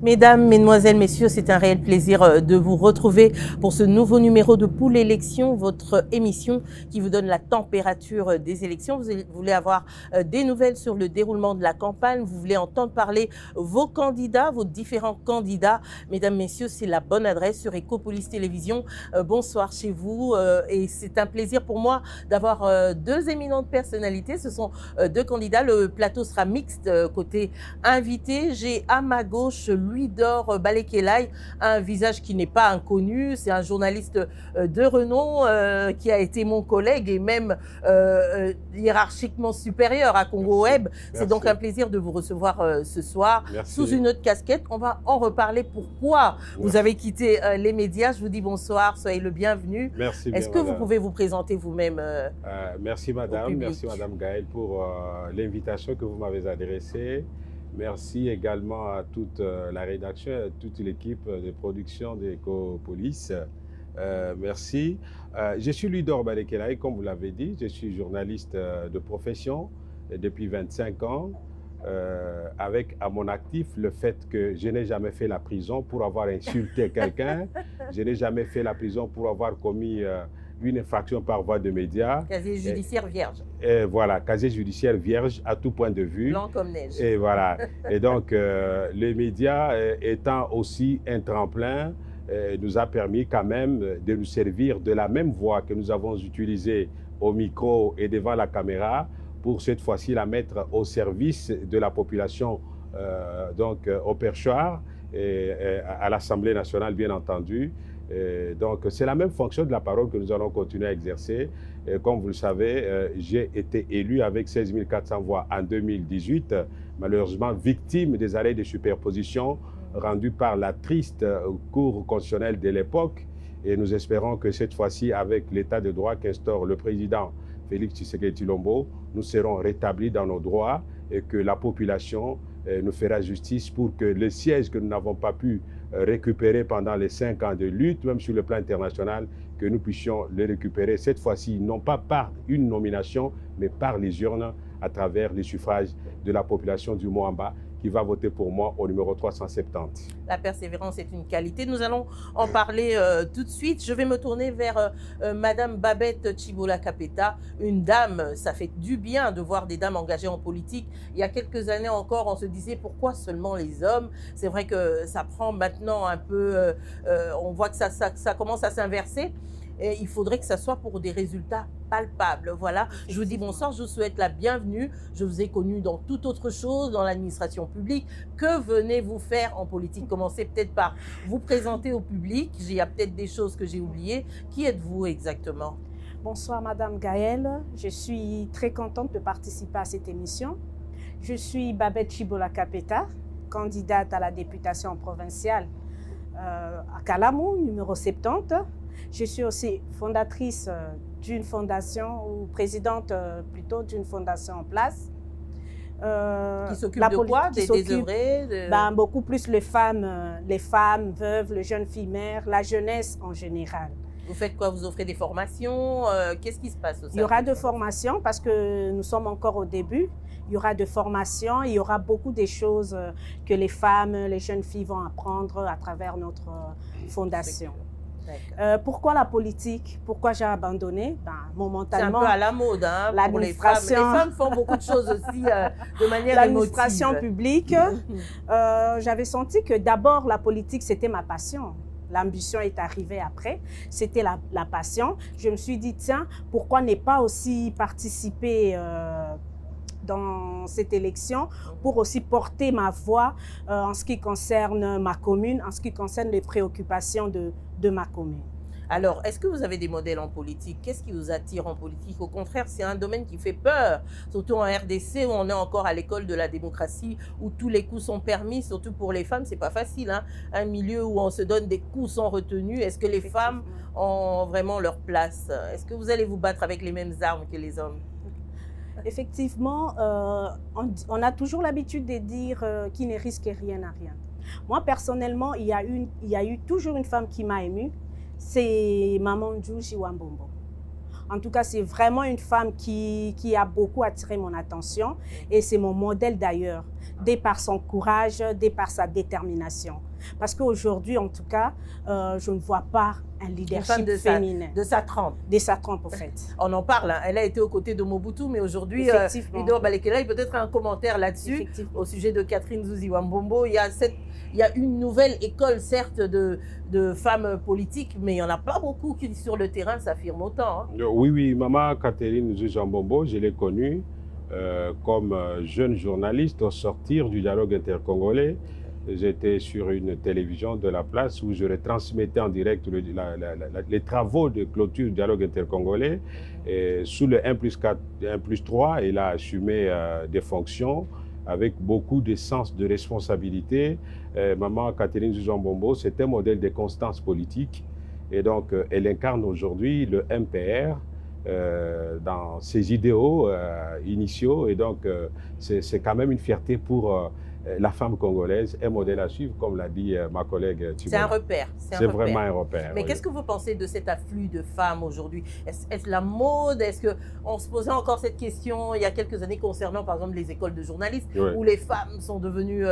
Mesdames, Mesdemoiselles, Messieurs, c'est un réel plaisir de vous retrouver pour ce nouveau numéro de Pool Élections, votre émission qui vous donne la température des élections. Vous voulez avoir des nouvelles sur le déroulement de la campagne, vous voulez entendre parler vos candidats, vos différents candidats. Mesdames, Messieurs, c'est la bonne adresse sur Ecopolis Télévision. Bonsoir chez vous et c'est un plaisir pour moi d'avoir deux éminentes personnalités. Ce sont deux candidats. Le plateau sera mixte côté invité. J'ai à ma gauche Louis-Dor Balekelaï, un visage qui n'est pas inconnu. C'est un journaliste de renom qui a été mon collègue et même hiérarchiquement supérieur à Congo Web. C'est donc un plaisir de vous recevoir ce soir. Merci. Sous une autre casquette. On va en reparler pourquoi vous avez quitté les médias. Je vous dis bonsoir, soyez le bienvenu. Merci. Est-ce que vous pouvez vous présenter vous-même merci madame, merci madame Gaëlle pour l'invitation que vous m'avez adressée. Merci également à toute la rédaction, à toute l'équipe de production d'Ecopolis. Merci. Je suis Louis-Dor Balekelaï, comme vous l'avez dit. Je suis journaliste de profession depuis 25 ans. Avec à mon actif le fait que je n'ai jamais fait la prison pour avoir insulté quelqu'un. Je n'ai jamais fait la prison pour avoir commis une infraction par voie de médias. Casier judiciaire vierge. Et voilà, casier judiciaire vierge à tout point de vue. Blanc comme neige. Et voilà. Et donc, les médias étant aussi un tremplin, nous a permis quand même de nous servir de la même voie que nous avons utilisée au micro et devant la caméra pour cette fois-ci la mettre au service de la population, donc au perchoir et à l'Assemblée nationale, bien entendu. Donc, c'est la même fonction de la parole que nous allons continuer à exercer. Comme vous le savez, j'ai été élu avec 16 400 voix en 2018, malheureusement victime des arrêts de superposition rendus par la triste Cour constitutionnelle de l'époque. Et nous espérons que cette fois-ci, avec l'état de droit qu'instaure le président Félix Tshisekedi Tshilombo, nous serons rétablis dans nos droits et que la population nous fera justice pour que les sièges que nous n'avons pas pu récupérer pendant les 5 ans de lutte, même sur le plan international, que nous puissions les récupérer cette fois-ci, non pas par une nomination, mais par les urnes, à travers les suffrages de la population du Moamba, qui va voter pour moi au numéro 370. La persévérance est une qualité. Nous allons en parler tout de suite. Je vais me tourner vers Madame Babette Tshibola-Kapeta, une dame. Ça fait du bien de voir des dames engagées en politique. Il y a quelques années encore, on se disait pourquoi seulement les hommes. C'est vrai que ça prend maintenant un peu, on voit que ça commence à s'inverser. Et il faudrait que ça soit pour des résultats palpables. Voilà, je vous dis bonsoir, je vous souhaite la bienvenue. Je vous ai connu dans toute autre chose, dans l'administration publique. Que venez-vous faire en politique? Commencez peut-être par vous présenter au public. Il y a peut-être des choses que j'ai oubliées. Qui êtes-vous exactement? Bonsoir Madame Gaëlle, je suis très contente de participer à cette émission. Je suis Babette Tshibola-Kapeta, candidate à la députation provinciale à Kalamou, numéro 70. Je suis aussi fondatrice d'une fondation, ou présidente plutôt d'une fondation en place. Qui s'occupe de quoi? Des œuvrés beaucoup plus les femmes veuves, les jeunes filles mères, la jeunesse en général. Vous faites quoi? Vous offrez des formations? Qu'est-ce qui se passe au sein? Il y aura de formations parce que nous sommes encore au début. Il y aura de formations, il y aura beaucoup de choses que les femmes, les jeunes filles vont apprendre à travers notre fondation. Pourquoi la politique? Pourquoi j'ai abandonné? Momentalement. C'est un peu à la mode hein, pour les femmes. Les femmes font beaucoup de choses aussi de manière l'administration publique. J'avais senti que d'abord la politique c'était ma passion. L'ambition est arrivée après, c'était la passion. Je me suis dit tiens, pourquoi ne pas aussi participer dans cette élection pour aussi porter ma voix en ce qui concerne ma commune, en ce qui concerne les préoccupations de ma commune. Alors, est-ce que vous avez des modèles en politique? Qu'est-ce qui vous attire en politique? Au contraire, c'est un domaine qui fait peur, surtout en RDC où on est encore à l'école de la démocratie, où tous les coups sont permis, surtout pour les femmes, c'est pas facile. Hein? Un milieu où on se donne des coups sans retenue. Est-ce que les femmes ont vraiment leur place? Est-ce que vous allez vous battre avec les mêmes armes que les hommes? Effectivement, on a toujours l'habitude de dire qui ne risque rien à rien. Moi, personnellement, il y a eu toujours une femme qui m'a émue, c'est Maman Ndjouji Wambombo. En tout cas, c'est vraiment une femme qui a beaucoup attiré mon attention et c'est mon modèle d'ailleurs, dès par son courage, dès par sa détermination. Parce qu'aujourd'hui, en tout cas, je ne vois pas un leadership féminin. De sa trempe. De sa trempe, au fait. On en parle, hein. Elle a été aux côtés de Mobutu, mais aujourd'hui, Ido Balekela, il peut-être un commentaire là-dessus, au sujet de Catherine Zuzi-Wambombo. Il y a une nouvelle école, certes, de femmes politiques, mais il n'y en a pas beaucoup qui, sur le terrain, s'affirment autant. Hein. Oui, maman Catherine Zuzi-Wambombo, je l'ai connue comme jeune journaliste au sortir du dialogue intercongolais. J'étais sur une télévision de la place où je retransmettais en direct les travaux de clôture du dialogue intercongolais. Et sous le 1+4, 1+3, il a assumé des fonctions avec beaucoup de sens de responsabilité. Maman Catherine Zuzi-Wambombo, c'est un modèle de constance politique. Et donc, elle incarne aujourd'hui le MPR dans ses idéaux initiaux. Et donc, c'est quand même une fierté pour la femme congolaise, un modèle à suivre, comme l'a dit ma collègue Thibault. C'est un repère. C'est vraiment un repère. Mais qu'est-ce que vous pensez de cet afflux de femmes aujourd'hui? Est-ce la mode? Est-ce qu'on se posait encore cette question il y a quelques années concernant, par exemple, les écoles de journalistes, où les femmes sont devenues,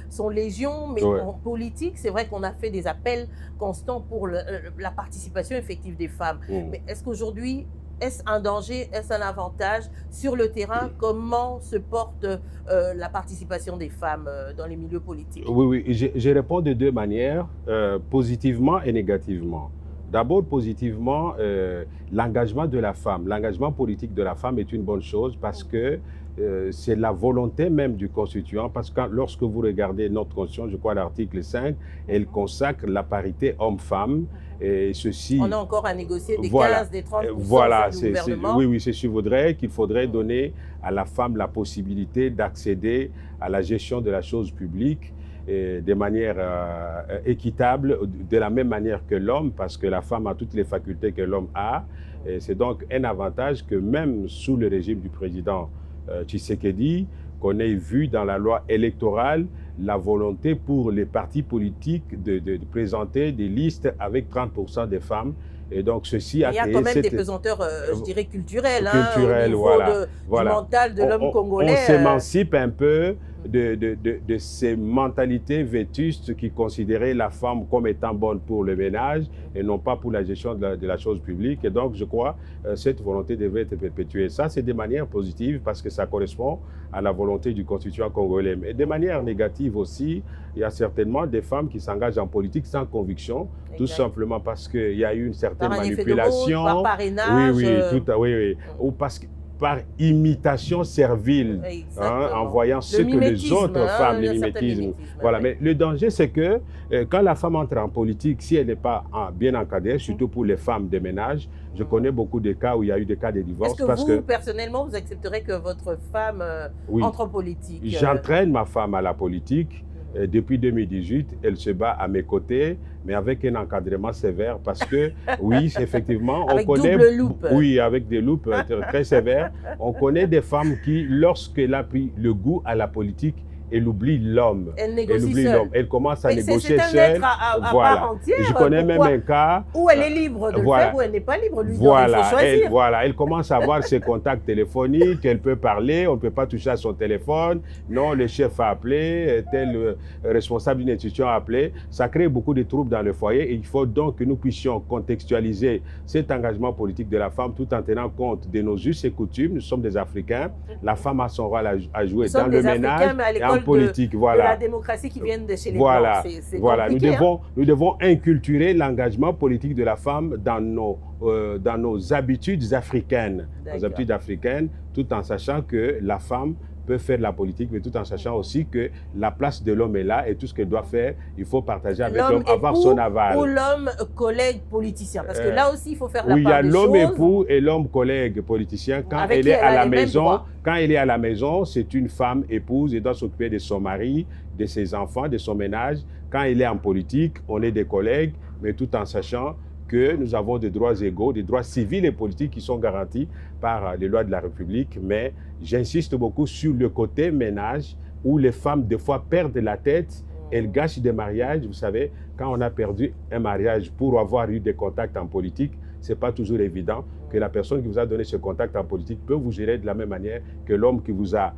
sont légion, mais en politique, c'est vrai qu'on a fait des appels constants pour la participation effective des femmes. Mais est-ce qu'aujourd'hui, est-ce un danger, est-ce un avantage sur le terrain? Comment se porte la participation des femmes dans les milieux politiques? Oui, je réponds de deux manières, positivement et négativement. D'abord, positivement, l'engagement de la femme, l'engagement politique de la femme est une bonne chose parce que c'est la volonté même du constituant, parce que lorsque vous regardez notre constitution, je crois l'article 5, elle consacre la parité homme-femme. Et ceci, on a encore à négocier des 15, des 30% voilà, du gouvernement. Oui, c'est qu'il faudrait donner à la femme la possibilité d'accéder à la gestion de la chose publique de manière équitable, de la même manière que l'homme, parce que la femme a toutes les facultés que l'homme a. C'est donc un avantage que même sous le régime du président Tshisekedi, qu'on ait vu dans la loi électorale la volonté pour les partis politiques de présenter des listes avec 30% des femmes. Et donc, ceci a créé... Il y a quand même des pesanteurs, je dirais, culturels, culturels, au niveau du mental de l'homme congolais. On s'émancipe un peu de ces mentalités vétustes qui considéraient la femme comme étant bonne pour le ménage et non pas pour la gestion de la chose publique. Et donc, je crois cette volonté devrait être perpétuée. Ça, c'est de manière positive parce que ça correspond à la volonté du constituant congolais. Mais de manière négative aussi, il y a certainement des femmes qui s'engagent en politique sans conviction, tout simplement parce qu'il y a eu une certaine manipulation. Par parrainage. Oui. Ou parce que par imitation servile, en voyant ce que les autres femmes, le mimétisme. Voilà. Mais le danger, c'est que quand la femme entre en politique, si elle n'est pas bien encadrée, surtout pour les femmes de ménage, je connais beaucoup de cas où il y a eu des cas de divorce. Est-ce que vous, personnellement, vous accepterez que votre femme entre en politique? J'entraîne ma femme à la politique. Depuis 2018, elle se bat à mes côtés, mais avec un encadrement sévère parce que, oui, effectivement, on connaît... Double loupe. Oui, avec des loupes très sévères. On connaît des femmes qui, lorsqu'elle a pris le goût à la politique, elle oublie l'homme. Elle négocie seule. Elle commence à négocier seule. C'est un être à part entière. Je connais même un cas où elle est libre de le faire, où elle n'est pas libre. Lui, il faut choisir. Elle commence à avoir ses contacts téléphoniques, elle peut parler, on ne peut pas toucher à son téléphone. Non, le chef a appelé, tel responsable d'une institution a appelé. Ça crée beaucoup de troubles dans le foyer et il faut donc que nous puissions contextualiser cet engagement politique de la femme tout en tenant compte de nos us et coutumes. Nous sommes des Africains. La femme a son rôle à jouer dans le ménage. Politique, de la démocratie qui viennent de chez les Blancs. C'est compliqué, nous devons inculturer l'engagement politique de la femme dans nos habitudes africaines. Nos habitudes africaines, tout en sachant que la femme peut faire de la politique, mais tout en sachant aussi que la place de l'homme est là et tout ce qu'elle doit faire, il faut partager avec l'homme, avoir son aval. Ou l'homme collègue politicien, parce que là aussi, il faut faire la part des choses. Oui, il y a l'homme époux et l'homme collègue politicien. Quand elle est à la maison, c'est une femme épouse et doit s'occuper de son mari, de ses enfants, de son ménage. Quand elle est en politique, on est des collègues, mais tout en sachant que nous avons des droits égaux, des droits civils et politiques qui sont garantis par les lois de la République. Mais j'insiste beaucoup sur le côté ménage où les femmes, des fois, perdent la tête. Elles gâchent des mariages. Vous savez, quand on a perdu un mariage pour avoir eu des contacts en politique, ce n'est pas toujours évident que la personne qui vous a donné ce contact en politique peut vous gérer de la même manière que l'homme qui vous a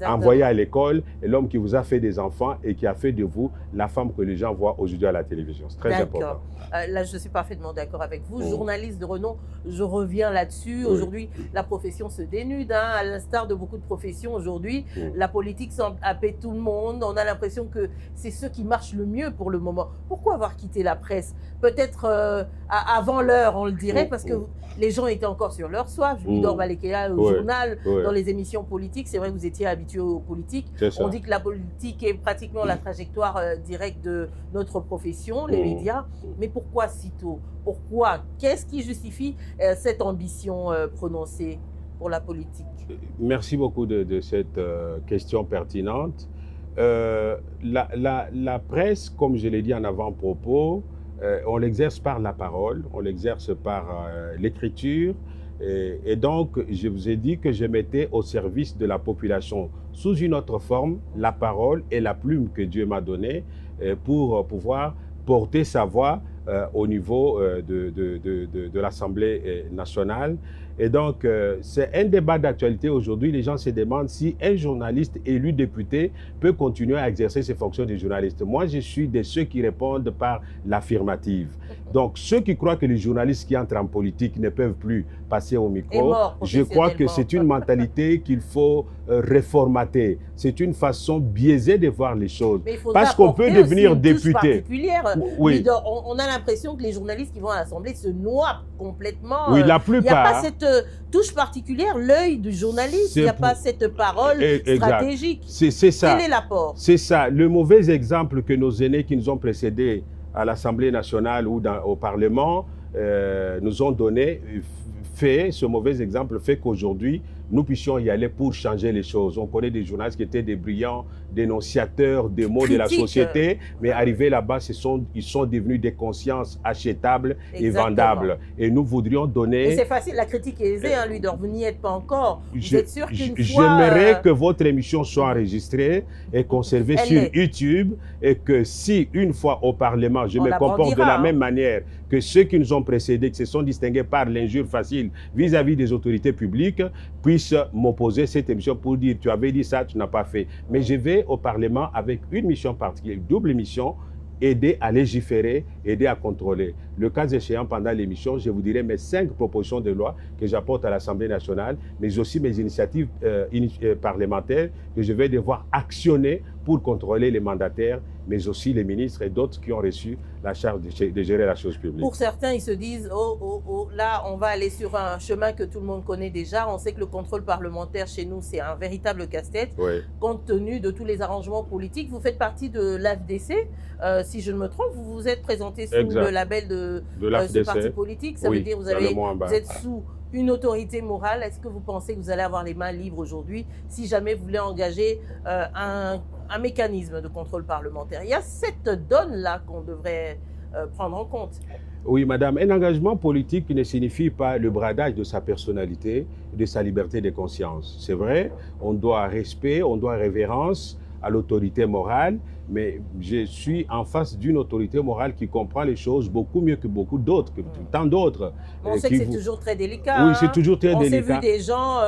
envoyé à l'école et l'homme qui vous a fait des enfants et qui a fait de vous la femme que les gens voient aujourd'hui à la télévision. C'est très important. Là, je suis parfaitement d'accord avec vous. Journaliste de renom, je reviens là-dessus. Aujourd'hui, la profession se dénude, hein, à l'instar de beaucoup de professions aujourd'hui. La politique semble happer tout le monde. On a l'impression que c'est ceux qui marchent le mieux pour le moment. Pourquoi avoir quitté la presse? Peut-être avant l'heure, on le dirait, parce que les gens étaient encore sur leur soif. Julidor Balekela au journal, dans les émissions politiques. C'est vrai que vous étiez habitué aux politiques. On dit que la politique est pratiquement la trajectoire directe de notre profession, les médias. Mais pourquoi si tôt? Pourquoi? Qu'est-ce qui justifie cette ambition prononcée pour la politique? Merci beaucoup de cette question pertinente. La presse, comme je l'ai dit en avant-propos, on l'exerce par la parole, on l'exerce par l'écriture. Et donc, je vous ai dit que je mettais au service de la population sous une autre forme la parole et la plume que Dieu m'a donnée pour pouvoir porter sa voix au niveau de l'Assemblée nationale. Et donc, c'est un débat d'actualité aujourd'hui. Les gens se demandent si un journaliste élu député peut continuer à exercer ses fonctions de journaliste. Moi, je suis de ceux qui répondent par l'affirmative. Donc, ceux qui croient que les journalistes qui entrent en politique ne peuvent plus passer au micro, je crois que c'est une mentalité qu'il faut réformater. C'est une façon biaisée de voir les choses. Parce qu'on peut devenir député. Oui. On a l'impression que les journalistes qui vont à l'Assemblée se noient complètement. Oui, la plupart. Il n'y a pas cette touche particulière, l'œil du journaliste, il n'y a pas cette parole stratégique. C'est ça. Quel est l'apport? C'est ça. Le mauvais exemple que nos aînés qui nous ont précédés à l'Assemblée nationale ou au Parlement nous ont donné, ce mauvais exemple fait qu'aujourd'hui, nous puissions y aller pour changer les choses. On connaît des journalistes qui étaient des brillants dénonciateurs des maux de la société, mais arrivés là-bas, ils sont devenus des consciences achetables et vendables. Et nous voudrions donner... Et c'est facile, la critique est aisée, Julidor, vous n'y êtes pas encore. Vous êtes sûr qu'une fois... J'aimerais que votre émission soit enregistrée et conservée sur YouTube, et que si une fois au Parlement, je me comporte de la même manière que ceux qui nous ont précédés, qui se sont distingués par l'injure facile vis-à-vis des autorités publiques, puissent m'opposer cette émission pour dire tu avais dit ça, tu n'as pas fait. Mais je vais au Parlement avec une mission particulière, double mission, aider à légiférer, aider à contrôler. Le cas échéant, pendant l'émission, je vous dirai mes 5 propositions de loi que j'apporte à l'Assemblée nationale, mais aussi mes initiatives parlementaires que je vais devoir actionner pour contrôler les mandataires, mais aussi les ministres et d'autres qui ont reçu la charge de gérer la chose publique. Pour certains, ils se disent, là, on va aller sur un chemin que tout le monde connaît déjà. On sait que le contrôle parlementaire chez nous, c'est un véritable casse-tête. Compte tenu de tous les arrangements politiques, vous faites partie de l'AFDC. Si je ne me trompe, vous vous êtes présenté sous le label de ce parti politique. Ça veut dire que vous êtes sous une autorité morale. Est-ce que vous pensez que vous allez avoir les mains libres aujourd'hui si jamais vous voulez engager un mécanisme de contrôle parlementaire? Il y a cette donne-là qu'on devrait prendre en compte. Oui, madame. Un engagement politique ne signifie pas le bradage de sa personnalité, de sa liberté de conscience. C'est vrai, on doit respect, on doit révérence à l'autorité morale, mais je suis en face d'une autorité morale qui comprend les choses beaucoup mieux que beaucoup d'autres, que tant d'autres. On sait que c'est toujours très délicat. Oui, c'est toujours très délicat. On s'est vu des gens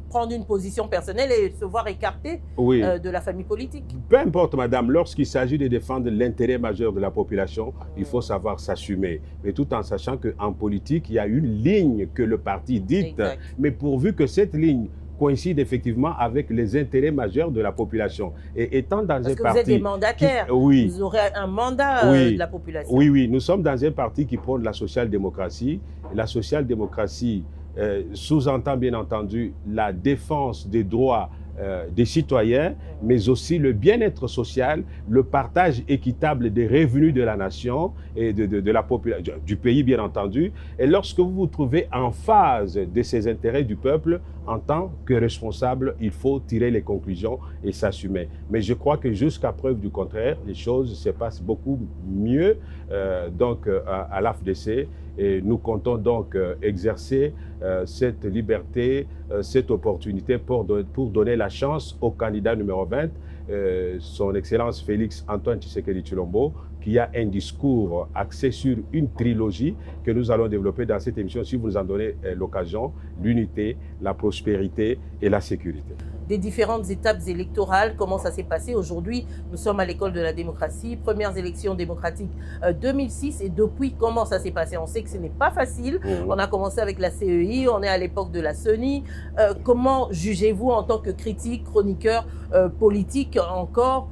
prendre une position personnelle et se voir écartés de la famille politique. Peu importe, madame, lorsqu'il s'agit de défendre l'intérêt majeur de la population, il faut savoir s'assumer. Mais tout en sachant qu'en politique, il y a une ligne que le parti dicte, mais pourvu que cette ligne coïncide effectivement avec les intérêts majeurs de la population. Et étant dans Parce un que parti... vous êtes des mandataires, vous aurez un mandat de la population. Oui, nous sommes dans un parti qui prône la social-démocratie. La social-démocratie sous-entend bien entendu la défense des droits des citoyens, mais aussi le bien-être social, le partage équitable des revenus de la nation et de la population, du pays bien entendu. Et lorsque vous vous trouvez en phase de ces intérêts du peuple, en tant que responsable, il faut tirer les conclusions et s'assumer. Mais je crois que jusqu'à preuve du contraire, les choses se passent beaucoup mieux à l'AFDC. Et nous comptons donc exercer cette liberté, cette opportunité pour donner la chance au candidat numéro 20, son Excellence Félix Antoine Tshisekedi Tshilombo, qu'il y a un discours axé sur une trilogie que nous allons développer dans cette émission si vous nous en donnez l'occasion, l'unité, la prospérité et la sécurité. Des différentes étapes électorales, comment ça s'est passé. Aujourd'hui, nous sommes à l'école de la démocratie, premières élections démocratiques 2006, et depuis, comment ça s'est passé? On sait que ce n'est pas facile. On a commencé avec la CEI, on est à l'époque de la CENI. Comment jugez-vous en tant que critique, chroniqueur politique encore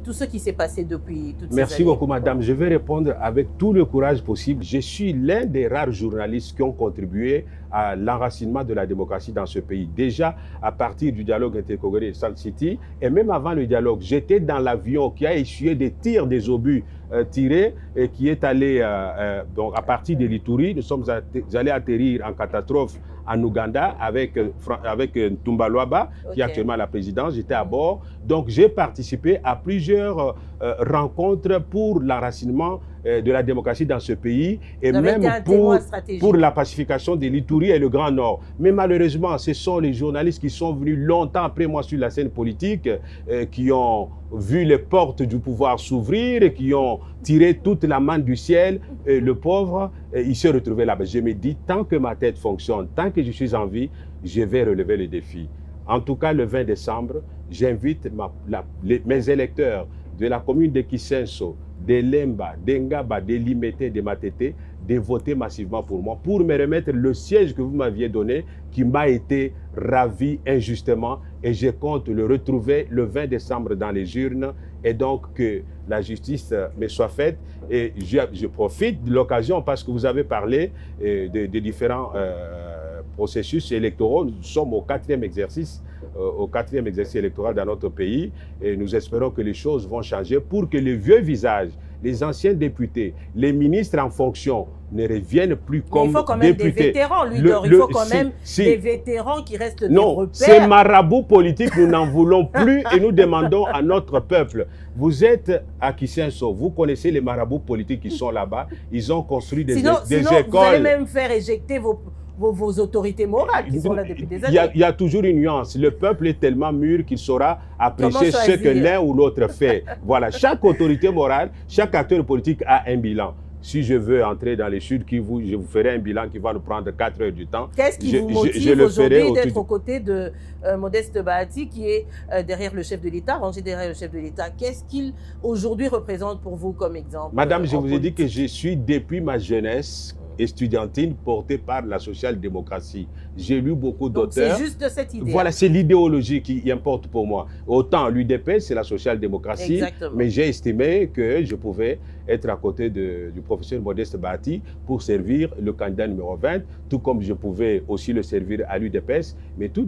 tout ce qui s'est passé depuis toutes ces années? Merci beaucoup, madame. Je vais répondre avec tout le courage possible. Je suis l'un des rares journalistes qui ont contribué à l'enracinement de la démocratie dans ce pays. Déjà, à partir du dialogue intercongolais de Salt City, et même avant le dialogue, j'étais dans l'avion qui a essuyé des tirs des obus tirés et qui est allé donc à partir de l'Ituri. Nous sommes allés atterrir en catastrophe en Ouganda avec Ntumba Luaba, qui est actuellement la présidence. J'étais à bord. Donc, j'ai participé à plusieurs rencontres pour l'enracinement de la démocratie dans ce pays et même pour la pacification de l'Ituri et le Grand Nord. Mais malheureusement, ce sont les journalistes qui sont venus longtemps après moi sur la scène politique qui ont vu les portes du pouvoir s'ouvrir et qui ont tiré toute la manne du ciel. Le pauvre, il s'est retrouvé là-bas. Je me dis, tant que ma tête fonctionne, tant que je suis en vie, je vais relever le défi. En tout cas, le 20 décembre, j'invite mes électeurs de la commune de Kisenso, de Lemba, d'Engaba, de Limete, de Matete, de voter massivement pour moi, pour me remettre le siège que vous m'aviez donné, qui m'a été ravi injustement, et je compte le retrouver le 20 décembre dans les urnes, et donc que la justice me soit faite. Et je profite de l'occasion parce que vous avez parlé des différents processus électoraux. Nous sommes au quatrième exercice électoral dans notre pays, et nous espérons que les choses vont changer pour que les vieux visages, les anciens députés, les ministres en fonction ne reviennent plus comme députés. Il faut quand même des vétérans, il faut quand même des vétérans qui restent des repères. Non, ces marabouts politiques, nous n'en voulons plus et nous demandons à notre peuple. Vous êtes à Kisenso, vous connaissez les marabouts politiques qui sont là-bas, ils ont construit des écoles. Sinon, vous allez même faire éjecter vos autorités morales qui sont là depuis des années. Il y a toujours une nuance. Le peuple est tellement mur qu'il saura apprécier ce que l'un ou l'autre fait. Voilà, chaque autorité morale, chaque acteur politique a un bilan. Si je veux entrer dans les chutes, je vous ferai un bilan qui va nous prendre 4 heures du temps. Qu'est-ce qui vous motive aujourd'hui d'être aux côtés de Modeste Bahati, qui est derrière le chef de l'État, rangé derrière le chef de l'État? Qu'est-ce qu'il aujourd'hui représente pour vous comme exemple? Madame, je vous ai dit que je suis depuis ma jeunesse estudiantine portée par la social-démocratie. J'ai lu beaucoup d'auteurs. C'est juste de cette idée. Voilà, c'est l'idéologie qui importe pour moi. Autant l'UDP, c'est la social-démocratie, mais j'ai estimé que je pouvais être à côté du professeur Modeste Bahati pour servir le candidat numéro 20, tout comme je pouvais aussi le servir à l'UDPS, mais tout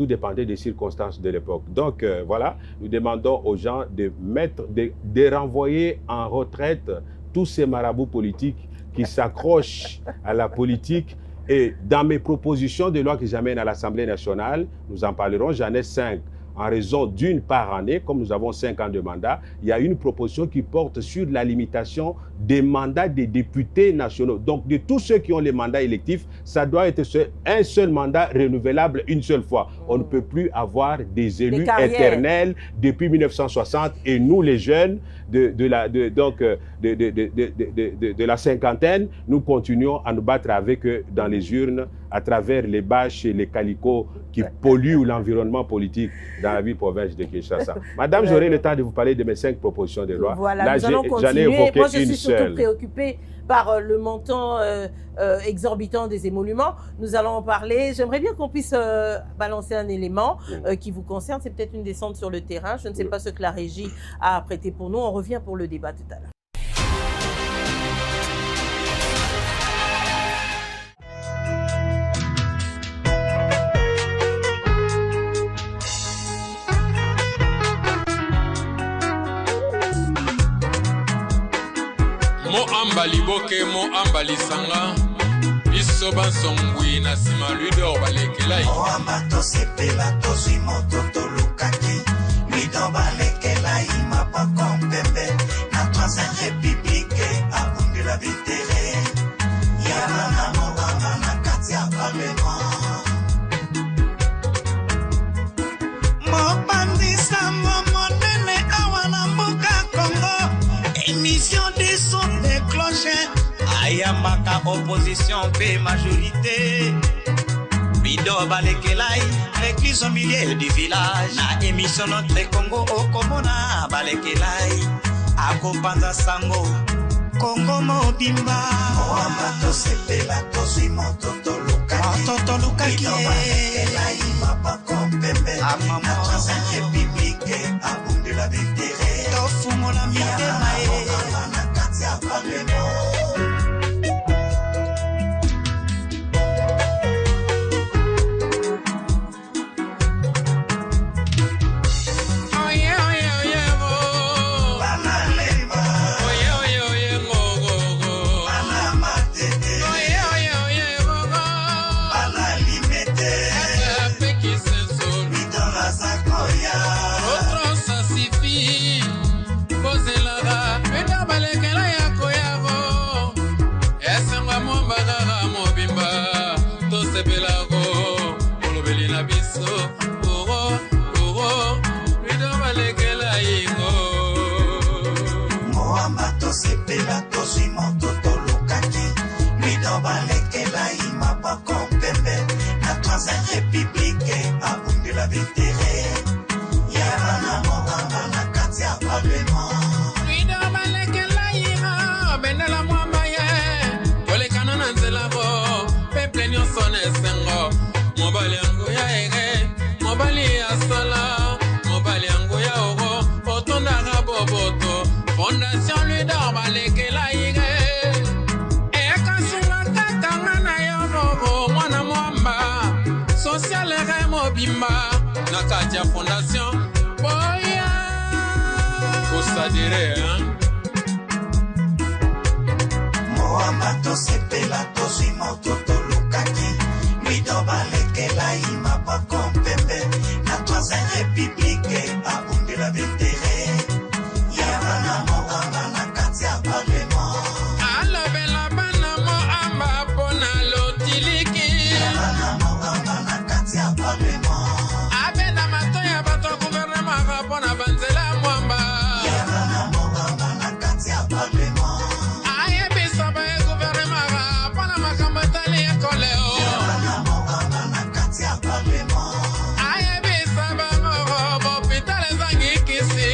dépendait des circonstances de l'époque. Donc voilà, nous demandons aux gens de renvoyer en retraite tous ces marabouts politiques qui s'accrochent à la politique. Et dans mes propositions de loi que j'amène à l'Assemblée nationale, nous en parlerons, j'en ai 5. En raison d'une par année, comme nous avons 5 ans de mandat, il y a une proposition qui porte sur la limitation des mandats des députés nationaux. Donc, de tous ceux qui ont les mandats électifs, ça doit être un seul mandat renouvelable une seule fois. On ne peut plus avoir des élus éternels depuis 1960. Et nous, les jeunes de la cinquantaine, nous continuons à nous battre avec eux dans les urnes, à travers les bâches et les calicots qui polluent l'environnement politique dans la ville-province de Kinshasa. Madame, j'aurai le temps de vous parler de mes 5 propositions de loi. Voilà, là, nous allons continuer. Moi, je suis surtout préoccupée par le montant exorbitant des émoluments. Nous allons en parler. J'aimerais bien qu'on puisse balancer un élément qui vous concerne. C'est peut-être une descente sur le terrain. Je ne sais pas ce que la régie a apprêté pour nous. On revient pour le débat tout à l'heure. Mo ambali boke mo ambali sanga biso bansongwi na sima ludo balekelai mo amato sepela tozwi mototo lukaki ludo balekelai mapako mpembe na troisième république abundi la bitere yana na mobanga na kati ya parlement mobandisa mo monene awa na mboka Congo émission ayambaka opposition pe majorité Bido Balekelai, l'église au milieu du village. Na émission Notre Congo au Komona Balekelai. Akopanza Sango, Congo Mobimba. Moamba to sepela to suimo toto lukaki. Toto lukaki. Bido Balekelai, mapa kompembe. Na troisième république, abunde la victoire. Tofumo la mitemae. Na katia parlement. Nakatia Fondation Boya Kosa dire hein Moamba to sepela to suimo toto lukaki Mido Balekela imapa kompembe Na troisième république abunde la victoire Yabana Moamba na katia parlement Alo bela bana Moamba pona lotiliki Yabana Moamba na katia parlement Pona banzela mwamba Yabana Moamba na katia parlement Aye bisaba e gouvernement Pona makambatali e koleo Yabana Moamba na katia parlement Aye bisaba moro Bopitale zangi kisi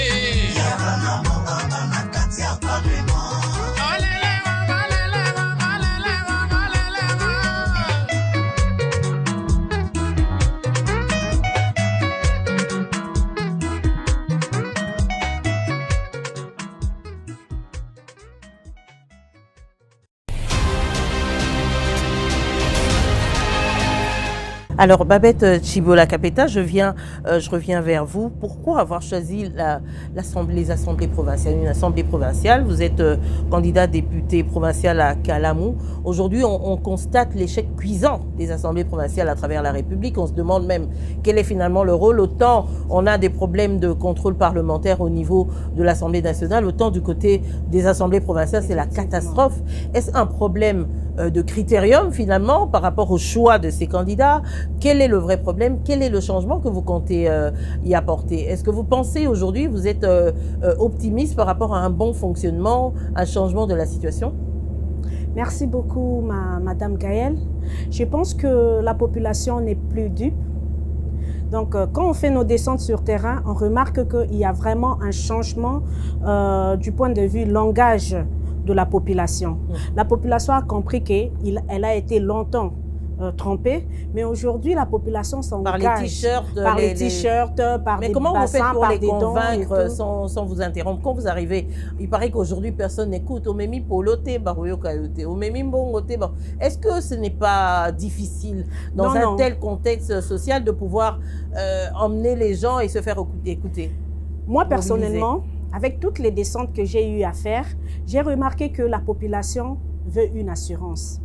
Yabana Moamba na katia parlement Olele olele olele olele Alors, Babette Chibola Kapeta, je reviens vers vous. Pourquoi avoir choisi les assemblées provinciales? Une assemblée provinciale, vous êtes candidat député provincial à Kalamou. Aujourd'hui, on constate l'échec cuisant des assemblées provinciales à travers la République. On se demande même quel est finalement le rôle. Autant on a des problèmes de contrôle parlementaire au niveau de l'Assemblée nationale, autant du côté des assemblées provinciales, c'est la catastrophe. Est-ce un problème de critérium finalement par rapport au choix de ces candidats? Quel est le vrai problème? Quel est le changement que vous comptez y apporter? Est-ce que vous pensez aujourd'hui, vous êtes optimiste par rapport à un bon fonctionnement, un changement de la situation? Merci beaucoup, Madame Gaëlle. Je pense que la population n'est plus dupe. Donc, quand on fait nos descentes sur terrain, on remarque qu'il y a vraiment un changement du point de vue langage de la population. La population a compris qu'elle a été longtemps trompée, mais aujourd'hui, la population s'engage. Par les t-shirts, par les t-shirts, par mais des comment bassins, vous faites pour par les des dons convaincre sans vous interrompre? Quand vous arrivez, il paraît qu'aujourd'hui, personne n'écoute. Est-ce que ce n'est pas difficile, dans un tel contexte social, de pouvoir emmener les gens et se faire écouter? Moi, personnellement, avec toutes les descentes que j'ai eu à faire, j'ai remarqué que la population veut une assurance.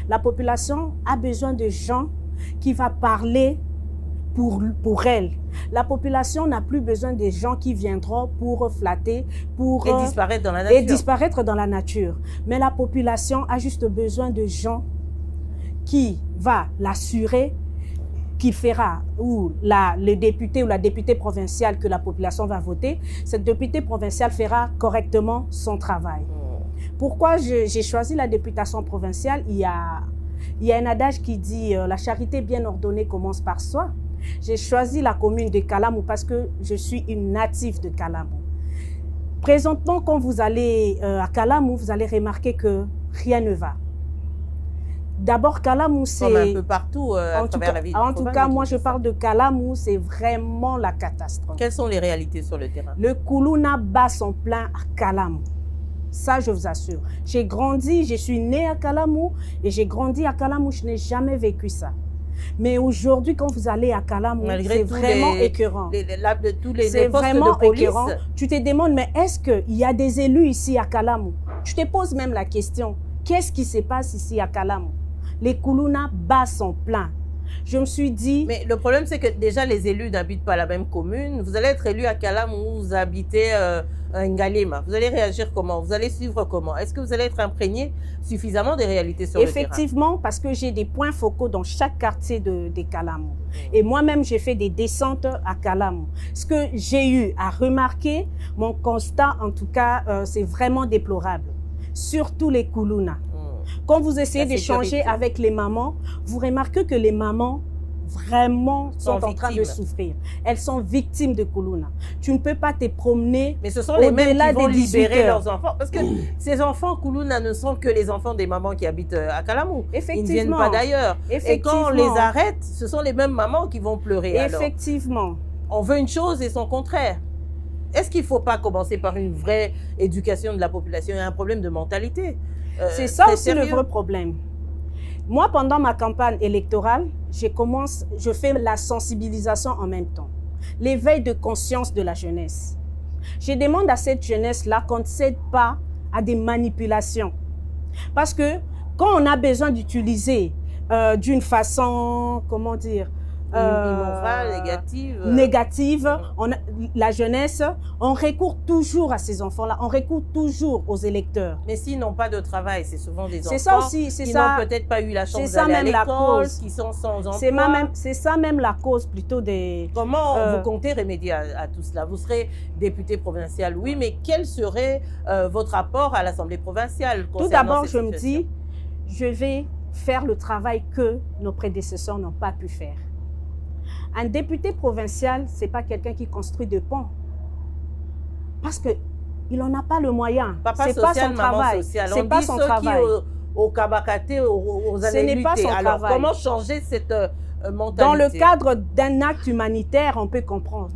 La population a besoin de gens qui vont parler pour elle. La population n'a plus besoin des gens qui viendront pour flatter, pour disparaître dans la nature. Et disparaître dans la nature. Mais la population a juste besoin de gens qui vont l'assurer, qui fera, ou le député ou la députée provinciale que la population va voter, cette députée provinciale fera correctement son travail. Pourquoi j'ai choisi la députation provinciale? Il y a un adage qui dit la charité bien ordonnée commence par soi. J'ai choisi la commune de Kalamou parce que je suis une native de Kalamou. Présentement, quand vous allez à Kalamou, vous allez remarquer que rien ne va. D'abord, Kalamou, c'est... Comme un peu partout à travers la ville. En tout cas, moi, je parle de Kalamou, c'est vraiment la catastrophe. Quelles sont les réalités sur le terrain? Le Koulouna bat son plein à Kalamou. Ça, je vous assure. J'ai grandi, je suis née à Kalamou et j'ai grandi à Kalamou. Je n'ai jamais vécu ça. Mais aujourd'hui, quand vous allez à Kalamou, c'est vraiment écœurant. C'est vraiment écœurant. Tu te demandes, mais est-ce qu'il y a des élus ici à Kalamou? Tu te poses même la question, qu'est-ce qui se passe ici à Kalamou? Les Koulouna bat son plein. Je me suis dit... Mais le problème, c'est que déjà, les élus n'habitent pas la même commune. Vous allez être élu à Kalamou, vous habitez à Ngalema. Vous allez réagir comment? Vous allez suivre comment? Est-ce que vous allez être imprégné suffisamment des réalités sur le terrain? Effectivement, parce que j'ai des points focaux dans chaque quartier de Kalamou. Et moi-même, j'ai fait des descentes à Kalamou. Ce que j'ai eu à remarquer, mon constat, en tout cas, c'est vraiment déplorable. Surtout les Koulouna. Quand vous essayez d'échanger avec les mamans, vous remarquez que les mamans vraiment sont en train de souffrir. Elles sont victimes de Koulouna. Tu ne peux pas te promener. Mais ce sont les mêmes qui vont libérer leurs enfants. Parce que ces enfants Koulouna ne sont que les enfants des mamans qui habitent à Kalamou. Effectivement. Ils ne viennent pas d'ailleurs. Et quand on les arrête, ce sont les mêmes mamans qui vont pleurer. Effectivement. Alors, on veut une chose et son contraire. Est-ce qu'il ne faut pas commencer par une vraie éducation de la population? Il y a un problème de mentalité. C'est ça aussi le vrai problème. Moi, pendant ma campagne électorale, je fais la sensibilisation en même temps. L'éveil de conscience de la jeunesse. Je demande à cette jeunesse-là qu'on ne cède pas à des manipulations. Parce que quand on a besoin d'utiliser d'une façon, comment dire, immorale, négative, la jeunesse, on recourt toujours à ces enfants-là, on recourt toujours aux électeurs. Mais s'ils n'ont pas de travail, c'est souvent des enfants ça aussi, qui n'ont peut-être pas eu la chance d'aller à l'école, qui sont sans emploi. C'est ça même la cause plutôt des... Comment vous comptez remédier à tout cela? Vous serez député provincial, oui, mais quel serait votre apport à l'Assemblée provinciale? Tout d'abord, je me dis, je vais faire le travail que nos prédécesseurs n'ont pas pu faire. Un député provincial, ce n'est pas quelqu'un qui construit des ponts. Parce qu'il n'en a pas le moyen. Ce n'est pas son travail. Ce n'est pas son travail. Au Kabakate, aux années luttées. Alors, comment changer cette mentalité? Dans le cadre d'un acte humanitaire, on peut comprendre.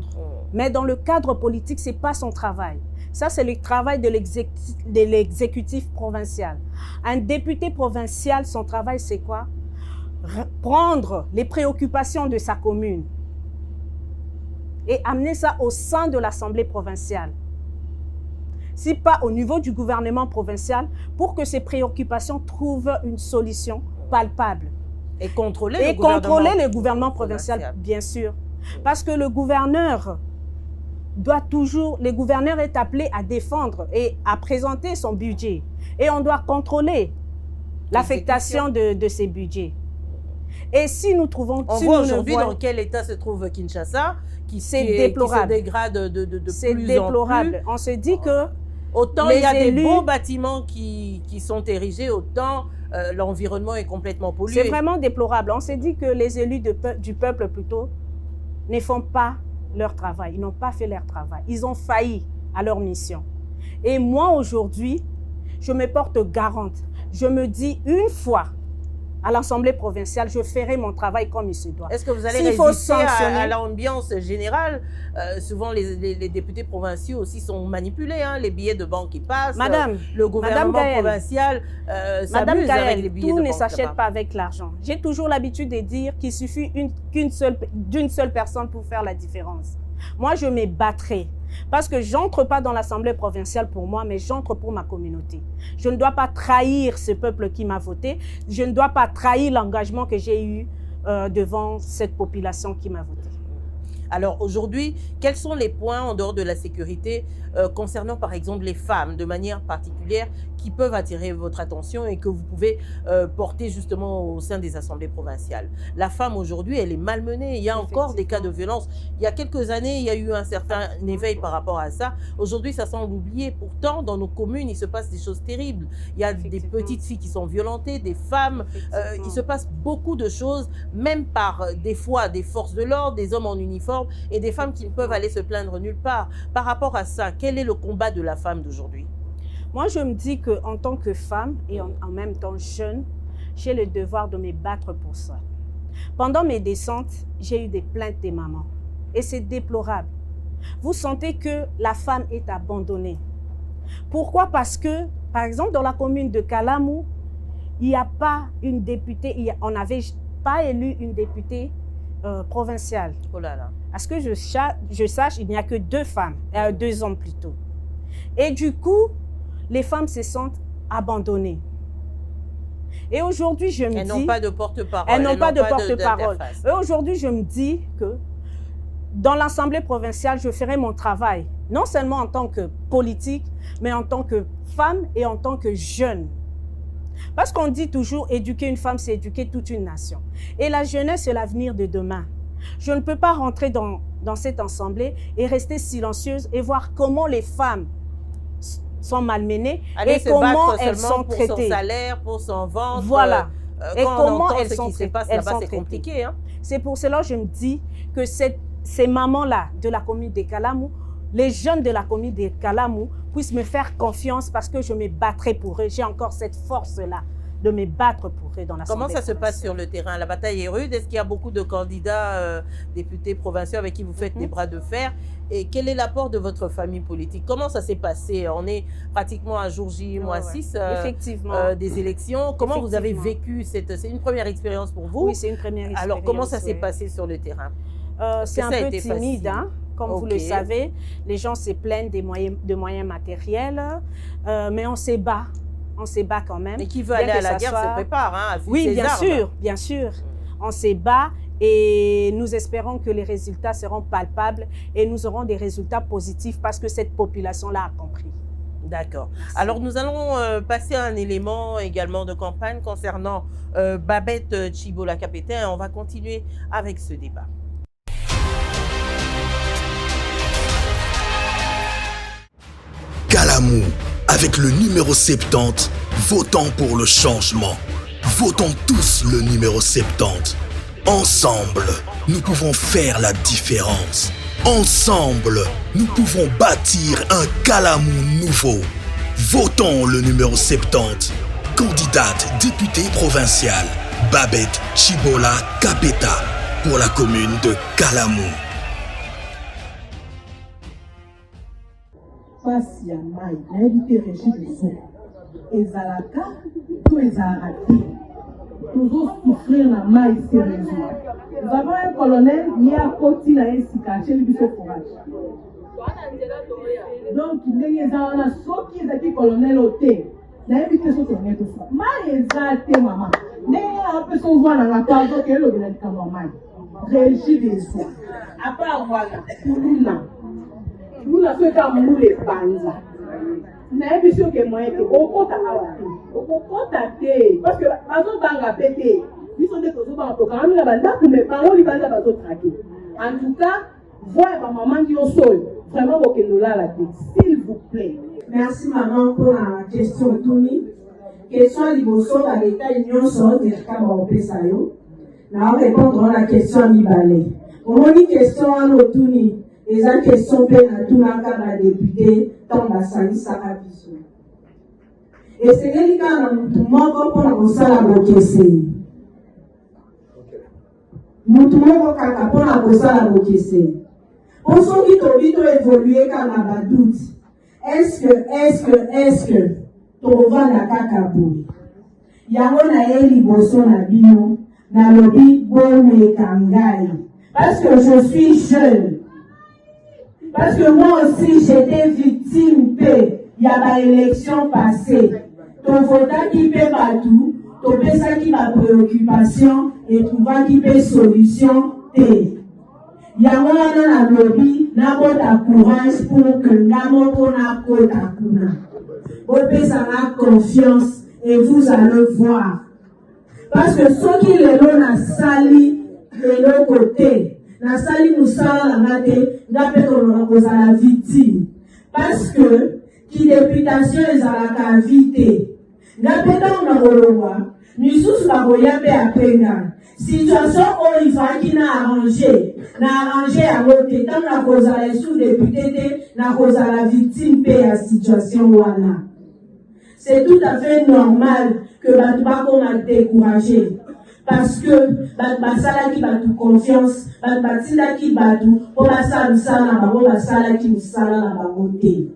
Mais dans le cadre politique, ce n'est pas son travail. Ça, c'est le travail de l'exécutif provincial. Un député provincial, son travail, c'est quoi? Prendre les préoccupations de sa commune et amener ça au sein de l'Assemblée provinciale. Si pas au niveau du gouvernement provincial, pour que ces préoccupations trouvent une solution palpable. Et contrôler le gouvernement provincial, bien sûr. Parce que le gouverneur est appelé à défendre et à présenter son budget. Et on doit contrôler l'affectation de ces budgets. Et si nous trouvons... On voit aujourd'hui dans quel état se trouve Kinshasa, qui se dégrade de plus en plus. C'est déplorable. On se dit que... Autant il y a des beaux bâtiments qui sont érigés, autant l'environnement est complètement pollué. C'est vraiment déplorable. On se dit que les élus du peuple, plutôt, ne font pas leur travail. Ils n'ont pas fait leur travail. Ils ont failli à leur mission. Et moi, aujourd'hui, je me porte garante. Je me dis une fois à l'Assemblée provinciale, je ferai mon travail comme il se doit. Est-ce que vous allez résister à l'ambiance générale? Souvent, les députés provinciaux aussi sont manipulés. Hein, les billets de banque qui passent. Madame, le gouvernement provincial s'amuse avec les billets de banque. Tout ne s'achète pas avec l'argent. J'ai toujours l'habitude de dire qu'il suffit d'une seule personne pour faire la différence. Moi, je me battrai. Parce que je n'entre pas dans l'Assemblée provinciale pour moi, mais j'entre pour ma communauté. Je ne dois pas trahir ce peuple qui m'a voté. Je ne dois pas trahir l'engagement que j'ai eu devant cette population qui m'a voté. Alors aujourd'hui, quels sont les points en dehors de la sécurité concernant par exemple les femmes de manière particulière qui peuvent attirer votre attention et que vous pouvez porter justement au sein des assemblées provinciales? La femme aujourd'hui, elle est malmenée. Il y a encore des cas de violence. Il y a quelques années, il y a eu un certain éveil par rapport à ça. Aujourd'hui, ça semble oublié. Pourtant, dans nos communes, il se passe des choses terribles. Il y a des petites filles qui sont violentées, des femmes. Il se passe beaucoup de choses, même par des fois des forces de l'ordre, des hommes en uniforme et des femmes qui ne peuvent aller se plaindre nulle part. Par rapport à ça, quel est le combat de la femme d'aujourd'hui? Moi, je me dis qu'en tant que femme et en même temps jeune, j'ai le devoir de me battre pour ça. Pendant mes descentes, j'ai eu des plaintes des mamans. Et c'est déplorable. Vous sentez que la femme est abandonnée. Pourquoi? Parce que, par exemple, dans la commune de Kalamou, il n'y a pas une députée, on n'avait pas élu une députée provinciale. Oh là là. À ce que je sache, il n'y a que 2 femmes, 2 hommes plutôt. Et du coup, les femmes se sentent abandonnées. Et aujourd'hui, je me dis... Elles n'ont pas de porte-parole. Elles n'ont pas de porte-parole. Et aujourd'hui, je me dis que dans l'Assemblée provinciale, je ferai mon travail, non seulement en tant que politique, mais en tant que femme et en tant que jeune. Parce qu'on dit toujours, éduquer une femme, c'est éduquer toute une nation. Et la jeunesse, c'est l'avenir de demain. Je ne peux pas rentrer dans cette assemblée et rester silencieuse et voir comment les femmes sont malmenées et comment elles sont traitées. Pour son salaire, pour son ventre. Voilà. Et comment elles sont traitées. C'est compliqué. Hein? C'est pour cela que je me dis que ces mamans-là de la commune de Kalamou, les jeunes de la commune de Kalamou puissent me faire confiance parce que je me battrai pour eux. J'ai encore cette force-là de me battre pour eux dans l'Assemblée. Comment ça se passe sur le terrain? La bataille est rude. Est-ce qu'il y a beaucoup de candidats députés provinciaux avec qui vous faites des bras de fer? Et quel est l'apport de votre famille politique? Comment ça s'est passé? On est pratiquement à jour J, mois 6 des élections. Comment vous avez vécu c'est une première expérience pour vous? Oui, c'est une première expérience. Alors, comment ça s'est passé sur le terrain? C'est un peu timide, hein? Comme vous le savez. Les gens se plaignent de moyens matériels, mais on se bat. On se bat quand même. Et qui veut aller à la guerre se prépare, hein, oui, bien sûr. On se bat et nous espérons que les résultats seront palpables et nous aurons des résultats positifs parce que cette population-là a compris. D'accord. Alors, nous allons passer à un élément également de campagne concernant Babette Chibola-Kapeta. On va continuer avec ce débat. Kalamou, avec le numéro 70, votons pour le changement. Votons tous le numéro 70. Ensemble, nous pouvons faire la différence. Ensemble, nous pouvons bâtir un Kalamou nouveau. Votons le numéro 70. Candidate députée provinciale, Babette Chibola-Kapeta, pour la commune de Kalamou. Pasi ya mai nayebi te régime ezo ezalaka to ezalaka te tozosouffrir na mai sérieusement. Nous avons un colonel ye akoti na ye sika acheli biso forage, donc ndenge eza wana soki ezalaki colonel o te nayebi te so colonel tofa mai eza te mama ndenge apesa ozwananga to azokee elobela likambo ya mai régime ezo apart wana kuluna Lula souhaita moule panza. Na ebiso ke moyen te okota awa te. Okota te parce que bazo banga pété. Biso de tozo banga to quand la banda pour me parole banda bazo traquer. En tout cas, voyez ma maman qui au sol. Vraiment bokendola la tête. S'il vous plaît. Merci maman pour la question Toumi. Question liboso à l'état union sur des camarades pesayo. Na répondre à la question Nibale. Comment une question à l'Otuni? Les questions peuvent tout la député tant basalisa biso. Et c'est les cas dans tout monde pour la salle à bokese. Mutu moko kaka pour la salle à bokese. Pour ceux qui ont vite évolué quand on a doute. Est-ce que tu vas la kakabou? Yango na eli boso na bino na lobi bonne kangai. Parce que je suis jeune. Parce que moi aussi, j'étais victime il y a des élections passées. Ton vote qui peut partout, ton ça qui ma préoccupation et trouver qui peut solution. yango wana na lobi na bota courage pour que ngamo pona kota kuna bopesa na confiance et vous allez voir parce que ceux qui lelo na sali de l'autre côté na sali musala na te ngape ko kozala victime parce que qui députation ezalaka vite ngape na kolongwa misusu bakoya mpe apenga situation oyo ifaki na arranger yango te ntango na kozala sous député te na kozala victime mpe ya situation wana. C'est tout à fait normal que bato bakoma découragé parce que bato basalaki bato confiance bato batindaki bato mpo basala mosala na bango basalaki mosala na bango te.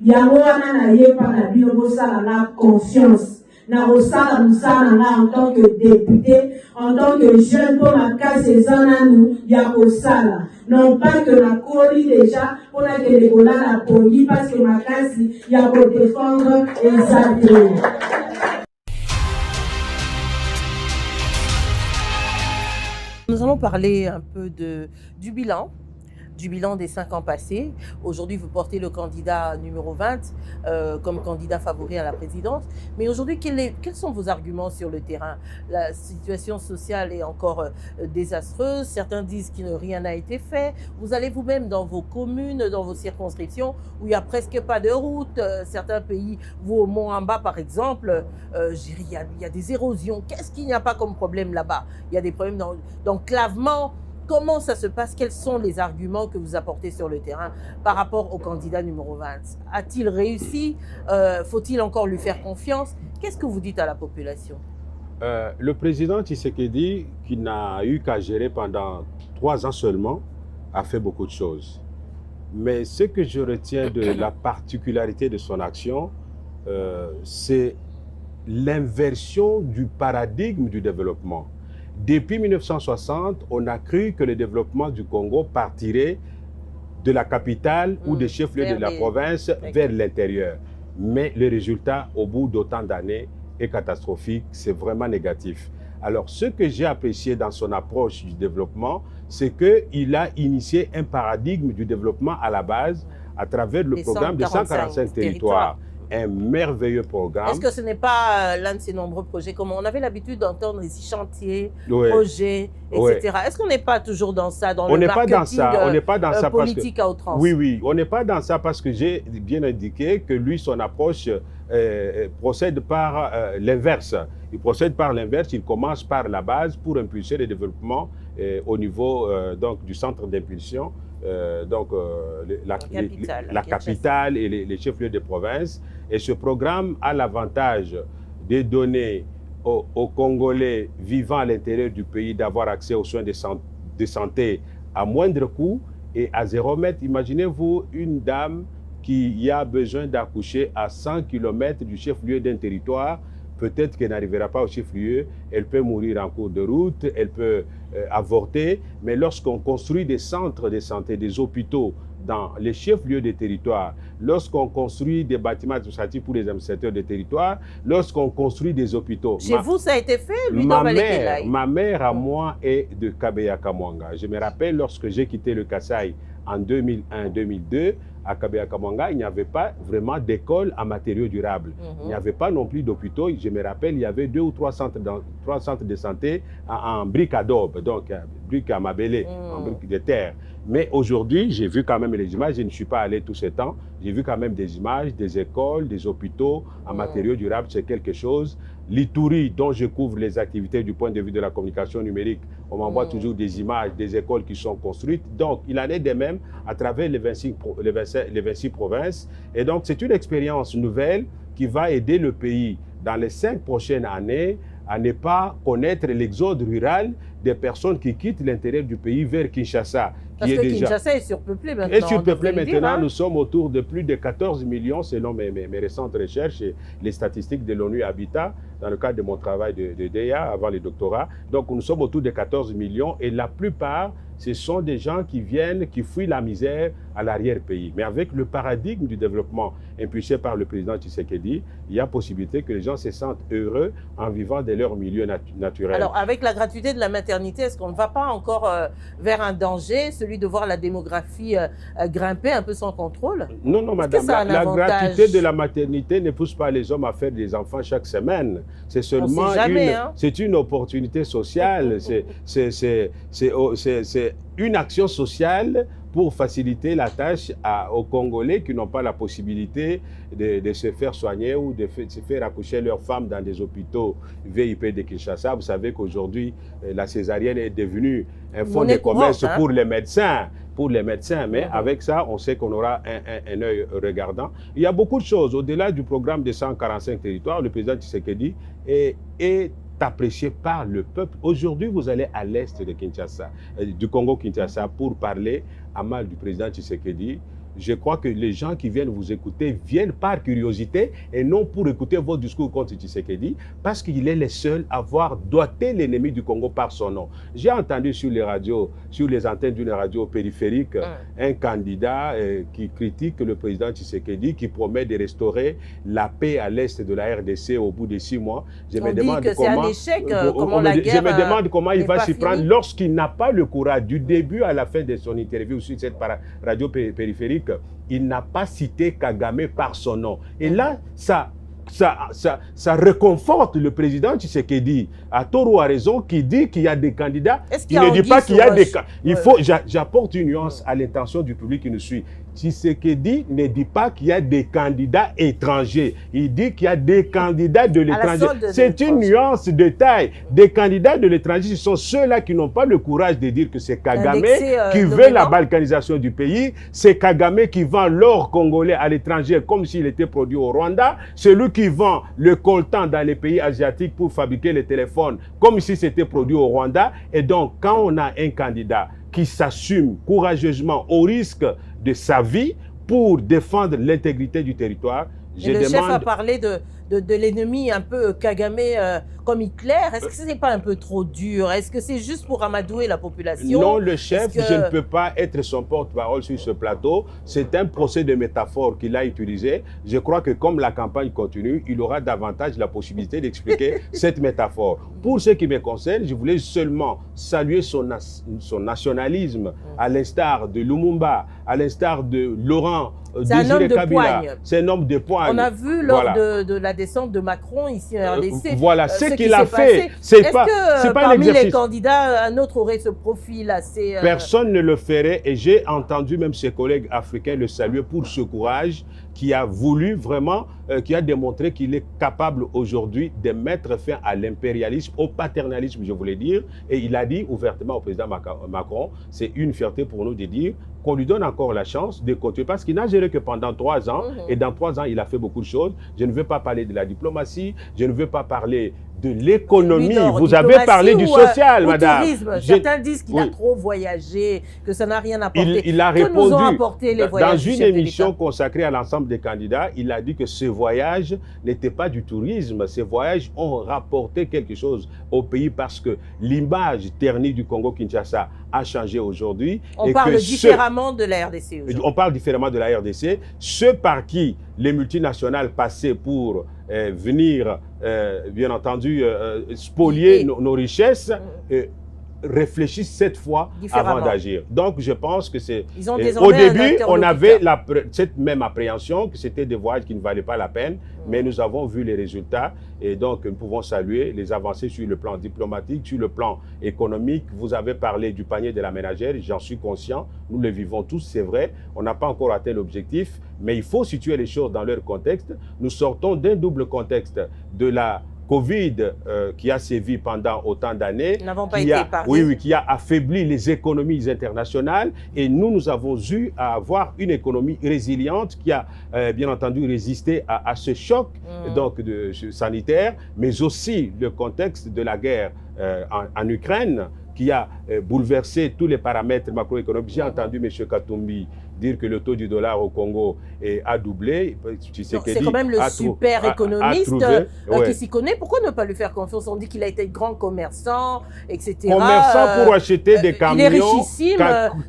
Yango wana nayepa na bino bosala na confiance na kosala mosala na en tant que député, en tant que jeune pour makasi eza nanu ya kosala. Non pas que la koli déjà pour la que les la poli parce que makasi ya ko défendre eza te. Nous allons parler un peu du bilan des 5 ans passés. Aujourd'hui, vous portez le candidat numéro 20 comme candidat favori à la présidence. Mais aujourd'hui, quels sont vos arguments sur le terrain? La situation sociale est encore désastreuse. Certains disent que rien n'a été fait. Vous allez vous-même dans vos communes, dans vos circonscriptions, où il n'y a presque pas de route. Certains pays, vous au Mont-en-Bas par exemple, il y a des érosions. Qu'est-ce qu'il n'y a pas comme problème là-bas? Il y a des problèmes d'enclavement. Comment ça se passe? Quels sont les arguments que vous apportez sur le terrain par rapport au candidat numéro 20? A-t-il réussi? Faut-il encore lui faire confiance? Qu'est-ce que vous dites à la population? Le président Tshisekedi, qui n'a eu qu'à gérer pendant 3 ans seulement, a fait beaucoup de choses. Mais ce que je retiens de la particularité de son action, c'est l'inversion du paradigme du développement. Depuis 1960, on a cru que le développement du Congo partirait de la capitale ou des chefs-lieux de la province vers l'intérieur. Mais le résultat, au bout d'autant d'années, est catastrophique, c'est vraiment négatif. Alors, ce que j'ai apprécié dans son approche du développement, c'est qu'il a initié un paradigme du développement à la base à travers le programme de 145 territoires. Un merveilleux programme. Est-ce que ce n'est pas l'un de ces nombreux projets, comme on avait l'habitude d'entendre ici, chantiers, projets, etc. Est-ce qu'on n'est pas toujours dans ça, dans le marketing politique à outrance? Oui, on n'est pas dans ça parce que j'ai bien indiqué que lui, son approche procède par l'inverse. Il procède par l'inverse, il commence par la base pour impulser le développement au niveau donc, du centre d'impulsion. La capitale et les chefs-lieux de province. Et ce programme a l'avantage de donner aux Congolais vivant à l'intérieur du pays d'avoir accès aux soins de santé à moindre coût et à 0 mètre. Imaginez-vous une dame qui a besoin d'accoucher à 100 km du chef-lieu d'un territoire. Peut-être qu'elle n'arrivera pas au chef-lieu, elle peut mourir en cours de route, elle peut avorter, mais lorsqu'on construit des centres de santé, des hôpitaux dans les chefs-lieux des territoires, lorsqu'on construit des bâtiments administratifs pour les administrateurs des territoires, lorsqu'on construit des hôpitaux... Chez vous, ça a été fait, ma mère à moi est de Kabeya-Kamwanga. Je me rappelle lorsque j'ai quitté le Kasaï en 2001-2002, à Kabeya-Kamwanga, il n'y avait pas vraiment d'école en matériaux durables. Il n'y avait pas non plus d'hôpitaux. Je me rappelle, il y avait 2 ou 3 centres de santé en briques adobe, donc briques à mabélé, en briques de terre. Mais aujourd'hui, j'ai vu quand même les images, je ne suis pas allé tout ce temps, j'ai vu quand même des images, des écoles, des hôpitaux en matériaux durables, c'est quelque chose. L'Ituri, dont je couvre les activités du point de vue de la communication numérique, on m'envoie toujours des images des écoles qui sont construites. Donc, il en est de même à travers les 26 provinces. Et donc, c'est une expérience nouvelle qui va aider le pays dans les 5 prochaines années à ne pas connaître l'exode rural des personnes qui quittent l'intérieur du pays vers Kinshasa. Parce que Kinshasa est surpeuplé maintenant. Et surpeuplé maintenant, nous sommes autour de plus de 14 millions selon mes récentes recherches et les statistiques de l'ONU Habitat dans le cadre de mon travail de DEA avant le doctorat. Donc nous sommes autour de 14 millions et la plupart, ce sont des gens qui viennent, qui fuient la misère à l'arrière-pays. Mais avec le paradigme du développement impulsé par le président Tshisekedi, il y a possibilité que les gens se sentent heureux en vivant dans leur milieu naturel. Alors, avec la gratuité de la maternité, est-ce qu'on ne va pas encore vers un danger, celui de voir la démographie grimper un peu sans contrôle? Non, non, madame, la gratuité de la maternité ne pousse pas les hommes à faire des enfants chaque semaine. C'est seulement c'est une opportunité sociale, c'est une action sociale pour faciliter la tâche aux Congolais qui n'ont pas la possibilité de se faire soigner ou de se faire accoucher leurs femmes dans des hôpitaux VIP de Kinshasa. Vous savez qu'aujourd'hui, la césarienne est devenue un fonds de commerce pour les médecins. Mais avec ça, on sait qu'on aura un œil regardant. Il y a beaucoup de choses. Au-delà du programme de 145 territoires, le président Tshisekedi est apprécié par le peuple. Aujourd'hui, vous allez à l'est de Kinshasa, du Congo-Kinshasa, pour parler à mal du président Tshisekedi. Je crois que les gens qui viennent vous écouter viennent par curiosité et non pour écouter votre discours contre Tshisekedi, parce qu'il est le seul à avoir doigté l'ennemi du Congo par son nom. J'ai entendu sur les radios, sur les antennes d'une radio périphérique, un candidat qui critique le président Tshisekedi, qui promet de restaurer la paix à l'est de la RDC au bout de 6 mois. Je me demande comment il va s'y prendre lorsqu'il n'a pas le courage. Du début à la fin de son interview sur cette radio périphérique, il n'a pas cité Kagame par son nom. Et là, ça réconforte le président Tshisekedi, à tort ou à raison, qui dit qu'il y a des candidats. Il ne dit pas qu'il y a des candidats. J'apporte une nuance à l'intention du public qui nous suit. Tshisekedi ne dit pas qu'il y a des candidats étrangers. Il dit qu'il y a des candidats de l'étranger. C'est une nuance de taille. Des candidats de l'étranger, ce sont ceux-là qui n'ont pas le courage de dire que c'est Kagame qui veut la balkanisation du pays. C'est Kagame qui vend l'or congolais à l'étranger comme s'il était produit au Rwanda. Celui qui vend le coltan dans les pays asiatiques pour fabriquer les téléphones comme si c'était produit au Rwanda. Et donc, quand on a un candidat qui s'assume courageusement au risque de sa vie pour défendre l'intégrité du territoire, le chef a parlé de l'ennemi un peu Kagame comme Hitler. Est-ce que ce n'est pas un peu trop dur? Est-ce que c'est juste pour amadouer la population? Non, le chef, je ne peux pas être son porte-parole sur ce plateau. C'est un procès de métaphore qu'il a utilisé. Je crois que comme la campagne continue, il aura davantage la possibilité d'expliquer cette métaphore. Pour ce qui me concerne, je voulais seulement saluer son nationalisme, à l'instar de Lumumba, à l'instar de Laurent Désiré Kabila. C'est un homme de poigne. On a vu lors de la descente de Macron ici en RDC. Voilà, ce qu'il a fait. C'est pas parmi les candidats, un autre aurait ce profil assez... Personne ne le ferait, et j'ai entendu même ses collègues africains le saluer pour ce courage qui a voulu vraiment, qui a démontré qu'il est capable aujourd'hui de mettre fin à l'impérialisme, au paternalisme, je voulais dire. Et il a dit ouvertement au président Macron, c'est une fierté pour nous de dire qu'on lui donne encore la chance de continuer, parce qu'il n'a géré que pendant 3 ans, et dans 3 ans, il a fait beaucoup de choses. Je ne veux pas parler de la diplomatie, je ne veux pas parler de l'économie. Vous avez parlé du social, madame. Certains disent qu'il a trop voyagé, que ça n'a rien apporté. Il a répondu, nous ont apporté les voyages dans une émission consacrée à l'ensemble des candidats, il a dit que ce voyage n'était pas du tourisme. Ces voyages ont rapporté quelque chose au pays, parce que l'image ternie du Congo-Kinshasa a changé aujourd'hui. On parle différemment de la RDC. On parle différemment de la RDC. Ceux par qui les multinationales passaient pour venir, bien entendu, spolier nos richesses, réfléchissent cette fois avant d'agir. Donc, je pense que c'est... Au début, on avait cette même appréhension que c'était des voyages qui ne valaient pas la peine, mais nous avons vu les résultats, et donc nous pouvons saluer les avancées sur le plan diplomatique, sur le plan économique. Vous avez parlé du panier de la ménagère, j'en suis conscient, nous le vivons tous, c'est vrai, on n'a pas encore atteint l'objectif, mais il faut situer les choses dans leur contexte. Nous sortons d'un double contexte de la Covid qui a sévi pendant autant d'années, qui a affaibli les économies internationales, et nous avons eu à avoir une économie résiliente qui a bien entendu résisté à ce choc sanitaire, mais aussi le contexte de la guerre en Ukraine qui a bouleversé tous les paramètres macroéconomiques. J'ai entendu M. Katumbi dire que le taux du dollar au Congo a doublé. C'est quand même le super économiste qui s'y connaît. Pourquoi ne pas lui faire confiance? On dit qu'il a été grand commerçant, etc. Commerçant pour acheter des camions. Il est richissime.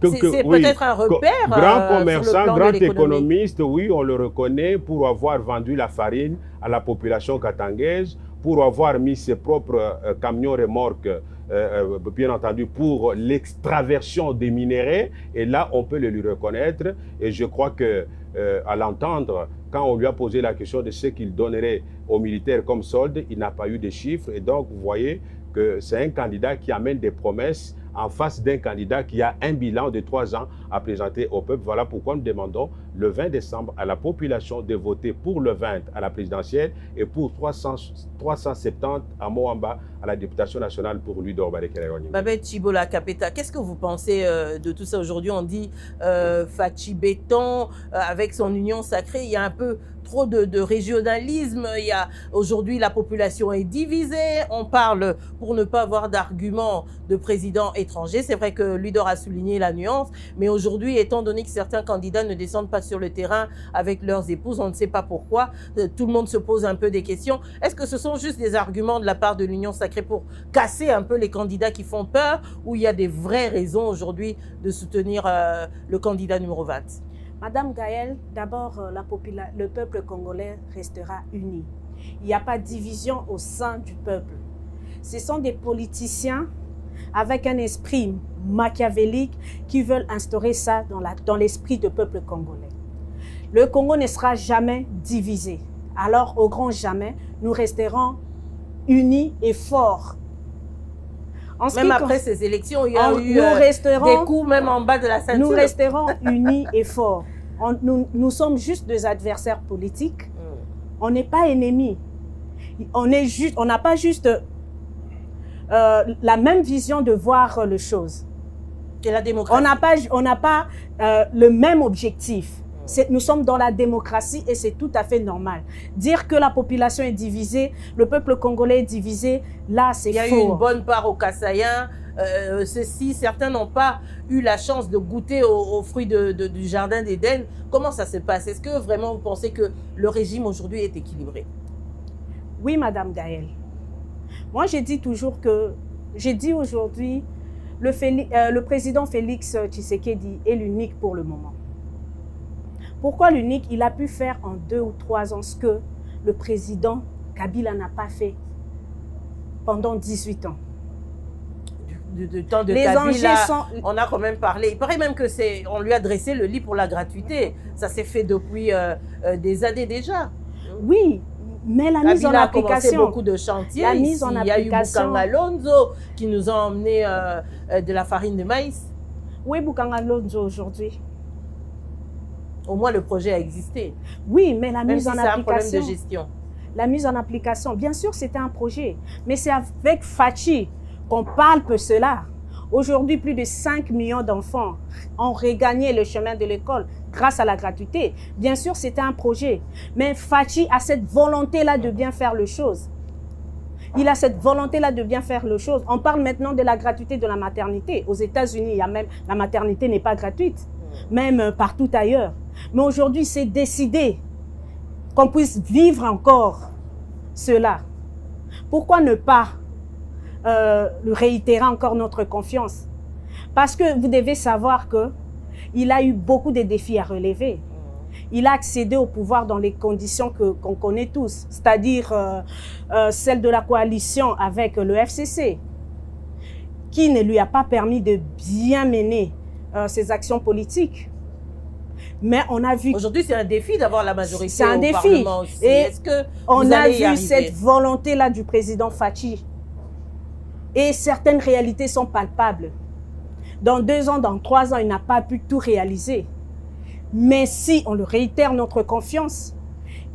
C'est peut-être un repère. Grand commerçant, grand économiste, oui, on le reconnaît pour avoir vendu la farine à la population katangaise, pour avoir mis ses propres camions remorques, bien entendu, pour l'extraversion des minéraux. Et là, on peut le lui reconnaître. Et je crois que à l'entendre, quand on lui a posé la question de ce qu'il donnerait aux militaires comme solde, il n'a pas eu de chiffres. Et donc, vous voyez que c'est un candidat qui amène des promesses en face d'un candidat qui a un bilan de 3 ans à présenter au peuple. Voilà pourquoi nous demandons le 20 décembre à la population de voter pour le 20 à la présidentielle et pour 370 à Moamba à la députation nationale pour lui d'Orbalekele. Babette Chibola Kapeta, qu'est-ce que vous pensez de tout ça aujourd'hui? On dit Fachi Béton, avec son union sacrée, il y a un peu trop de régionalisme. Aujourd'hui, la population est divisée. On parle pour ne pas avoir d'argument de président étranger. C'est vrai que Ludor a souligné la nuance, mais aujourd'hui, étant donné que certains candidats ne descendent pas sur le terrain avec leurs épouses, on ne sait pas pourquoi, tout le monde se pose un peu des questions. Est-ce que ce sont juste des arguments de la part de l'Union sacrée pour casser un peu les candidats qui font peur, ou il y a des vraies raisons aujourd'hui de soutenir le candidat numéro 20? Madame Gaëlle, d'abord, le peuple congolais restera uni. Il n'y a pas de division au sein du peuple. Ce sont des politiciens avec un esprit machiavélique qui veulent instaurer ça dans l'esprit du peuple congolais. Le Congo ne sera jamais divisé. Alors, au grand jamais, nous resterons unis et forts. Même après ces élections, il y a eu des coups même en bas de la ceinture. Nous resterons unis et forts. Nous sommes juste des adversaires politiques. On n'est pas ennemis. On n'a pas juste la même vision de voir les choses. Et la démocratie. On n'a pas le même objectif. Nous sommes dans la démocratie et c'est tout à fait normal. Dire que la population est divisée, le peuple congolais est divisé, là c'est faux. Il y a eu une bonne part aux Kassaïens. Certains n'ont pas eu la chance de goûter aux fruits du jardin d'Éden. Comment ça se passe? Est-ce que vraiment vous pensez que le régime aujourd'hui est équilibré? Oui, Madame Gaëlle. Moi, j'ai dit aujourd'hui, le président Félix Tshisekedi est l'unique pour le moment. Pourquoi l'unique? Il a pu faire en 2 ou 3 ans ce que le président Kabila n'a pas fait pendant 18 ans. Du temps de Kabila, on a quand même parlé. Il paraît même que on lui a dressé le lit pour la gratuité. Ça s'est fait depuis des années déjà. Oui, mais la mise en application. Kabila a commencé beaucoup de chantiers. La mise en application. Il y a eu Bukanga Lonzo qui nous a emmené de la farine de maïs. Où est Bukanga Lonzo aujourd'hui? Au moins, le projet a existé. Oui, mais la mise en application. C'est un problème de gestion. La mise en application, bien sûr, c'était un projet. Mais c'est avec Fachi qu'on parle de cela. Aujourd'hui, plus de 5 millions d'enfants ont regagné le chemin de l'école grâce à la gratuité. Bien sûr, c'était un projet. Mais Fachi a cette volonté-là de bien faire les choses. Il a cette volonté-là de bien faire les choses. On parle maintenant de la gratuité de la maternité. Aux États-Unis, la maternité n'est pas gratuite, même partout ailleurs. Mais aujourd'hui, c'est décidé qu'on puisse vivre encore cela. Pourquoi ne pas réitérer encore notre confiance? Parce que vous devez savoir qu'il a eu beaucoup de défis à relever. Il a accédé au pouvoir dans les conditions qu'on connaît tous, c'est-à-dire celle de la coalition avec le FCC, qui ne lui a pas permis de bien mener ses actions politiques. Mais on a vu... Aujourd'hui, c'est un défi d'avoir la majorité c'est un au défi. Parlement aussi. Et on a vu cette volonté-là du président Fachi. Et certaines réalités sont palpables. Dans 2 ans, dans 3 ans, il n'a pas pu tout réaliser. Mais si on le réitère notre confiance,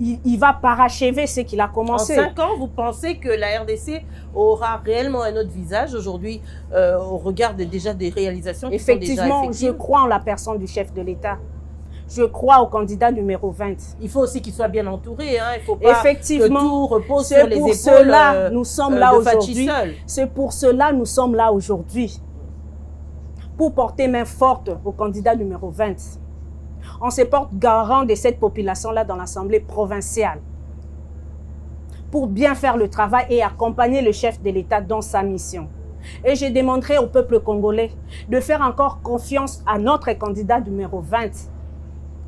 il va parachever ce qu'il a commencé. En 5 ans, vous pensez que la RDC aura réellement un autre visage aujourd'hui au regard déjà des réalisations qui sont déjà effectives? Effectivement, je crois en la personne du chef de l'État. Je crois au candidat numéro 20. Il faut aussi qu'il soit bien entouré. Hein. Il faut pas effectivement, que tout repose sur les épaules cela, nous sommes là aujourd'hui. C'est pour cela nous sommes là aujourd'hui. Pour porter main forte au candidat numéro 20. On se porte garant de cette population-là dans l'Assemblée provinciale pour bien faire le travail et accompagner le chef de l'État dans sa mission. Et j'ai demandé au peuple congolais de faire encore confiance à notre candidat numéro 20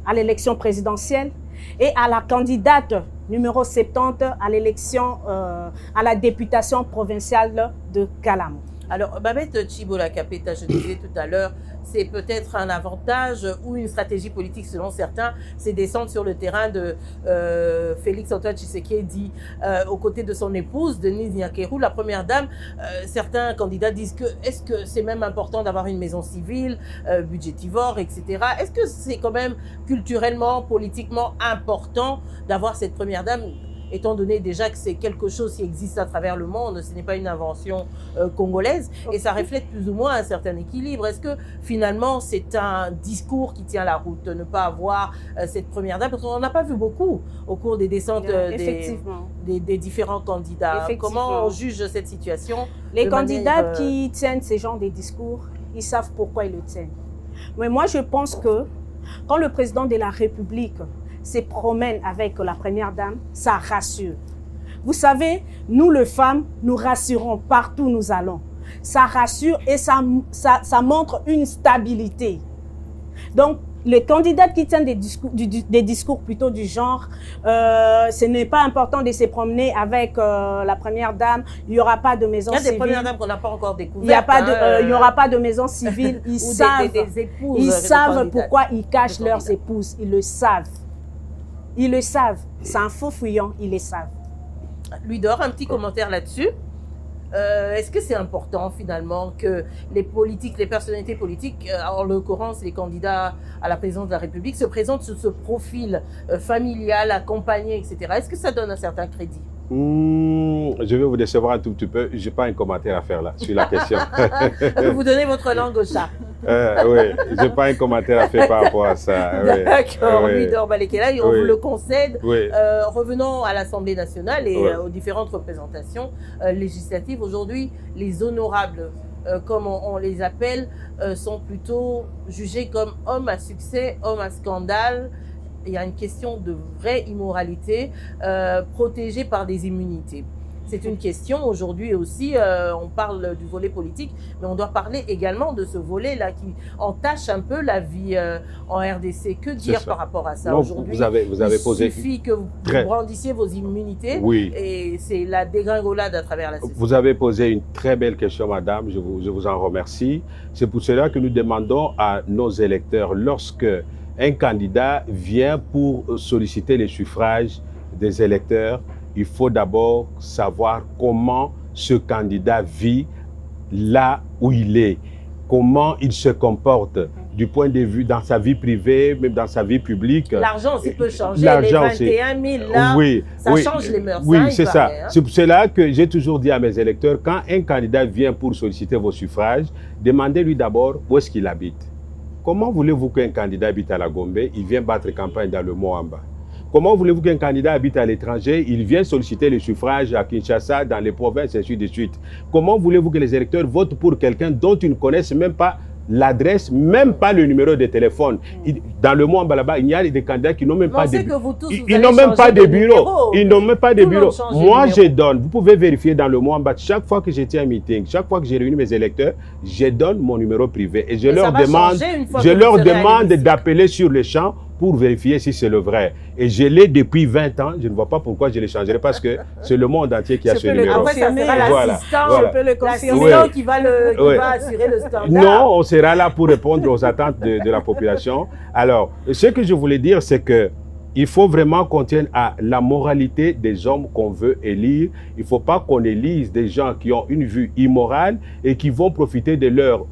à l'élection présidentielle et à la candidate numéro 70 à l'élection, à la députation provinciale de Kalamu. Alors, Babette Chibola Kapeta, je disais tout à l'heure, c'est peut-être un avantage ou une stratégie politique selon certains, c'est descendre sur le terrain de Félix Antoine Tshisekedi aux côtés de son épouse, Denise Nyakeru, la première dame. Certains candidats disent que est-ce que c'est même important d'avoir une maison civile, budgétivore, etc. Est-ce que c'est quand même culturellement, politiquement important d'avoir cette première dame, étant donné déjà que c'est quelque chose qui existe à travers le monde, ce n'est pas une invention congolaise, et ça reflète plus ou moins un certain équilibre. Est-ce que finalement c'est un discours qui tient la route, de ne pas avoir cette première dame, parce qu'on n'a pas vu beaucoup au cours des descentes des différents candidats. Comment on juge cette situation? Les candidats qui tiennent ce genre de discours, ils savent pourquoi ils le tiennent. Mais moi je pense que quand le président de la République se promène avec la première dame, ça rassure. Vous savez, nous les femmes, nous rassurons partout où nous allons. Ça rassure et ça montre une stabilité. Donc, les candidats qui tiennent des discours plutôt du genre, ce n'est pas important de se promener avec la première dame, il n'y aura pas de maison civile. Il y a des premières dames qu'on n'a pas encore découvertes. Il n'y aura pas de maison civile. Ils savent, ils savent pourquoi ils cachent leurs épouses. Ils le savent. Ils le savent. C'est un faux fouillant, ils le savent. Louis-Dor, un petit commentaire là-dessus. Est-ce que c'est important finalement que les politiques, les personnalités politiques, en l'occurrence les candidats à la présidence de la République, se présentent sous ce profil familial, accompagné, etc. Est-ce que ça donne un certain crédit? Je vais vous décevoir un tout petit peu. Je n'ai pas un commentaire à faire là sur la question. Vous donnez votre langue au chat. Oui, je n'ai pas un commentaire à faire par rapport à ça. D'accord, Louis-Dor Balekela, on vous le concède. Oui. Revenons à l'Assemblée nationale et aux différentes représentations législatives. Aujourd'hui, les honorables, comme on les appelle, sont plutôt jugés comme hommes à succès, hommes à scandale. Il y a une question de vraie immoralité protégée par des immunités. C'est une question aujourd'hui aussi, on parle du volet politique, mais on doit parler également de ce volet-là qui entache un peu la vie en RDC. Que dire par rapport à ça aujourd'hui? Vous avez posé... Il suffit que vous brandissiez vos immunités et c'est la dégringolade à travers la société. Vous avez posé une très belle question, madame, je vous en remercie. C'est pour cela que nous demandons à nos électeurs, lorsque un candidat vient pour solliciter les suffrages des électeurs, il faut d'abord savoir comment ce candidat vit là où il est, comment il se comporte du point de vue dans sa vie privée, même dans sa vie publique. L'argent aussi peut changer, les 21 000 là, ça change les mœurs. Oui, c'est ça. C'est pour cela que j'ai toujours dit à mes électeurs, quand un candidat vient pour solliciter vos suffrages, demandez-lui d'abord où est-ce qu'il habite. Comment voulez-vous qu'un candidat habite à la Gombe, il vient battre campagne dans le Moamba? Comment voulez-vous qu'un candidat habite à l'étranger, il vient solliciter le suffrage à Kinshasa, dans les provinces, et ainsi de suite? Comment voulez-vous que les électeurs votent pour quelqu'un dont ils ne connaissent même pas l'adresse, même pas le numéro de téléphone? Dans le Moamba là-bas, il y a des candidats qui n'ont même pas de bureau. Ils n'ont même pas de bureau. Ils n'ont même pas de bureau. Moi, je donne. Vous pouvez vérifier dans le Moamba. Chaque fois que je tiens un meeting, chaque fois que j'ai réuni mes électeurs, je donne mon numéro privé et je leur demande d'appeler sur le champ pour vérifier si c'est le vrai. Et je l'ai depuis 20 ans. Je ne vois pas pourquoi je le changerai parce que c'est le monde entier qui a ce numéro. Après, ça sera l'assistant, je peux le confirmer, qui va assurer le standard. Non, on sera là pour répondre aux attentes de la population. Alors, ce que je voulais dire, c'est que il faut vraiment qu'on tienne à la moralité des hommes qu'on veut élire. Il ne faut pas qu'on élise des gens qui ont une vue immorale et qui vont profiter de leur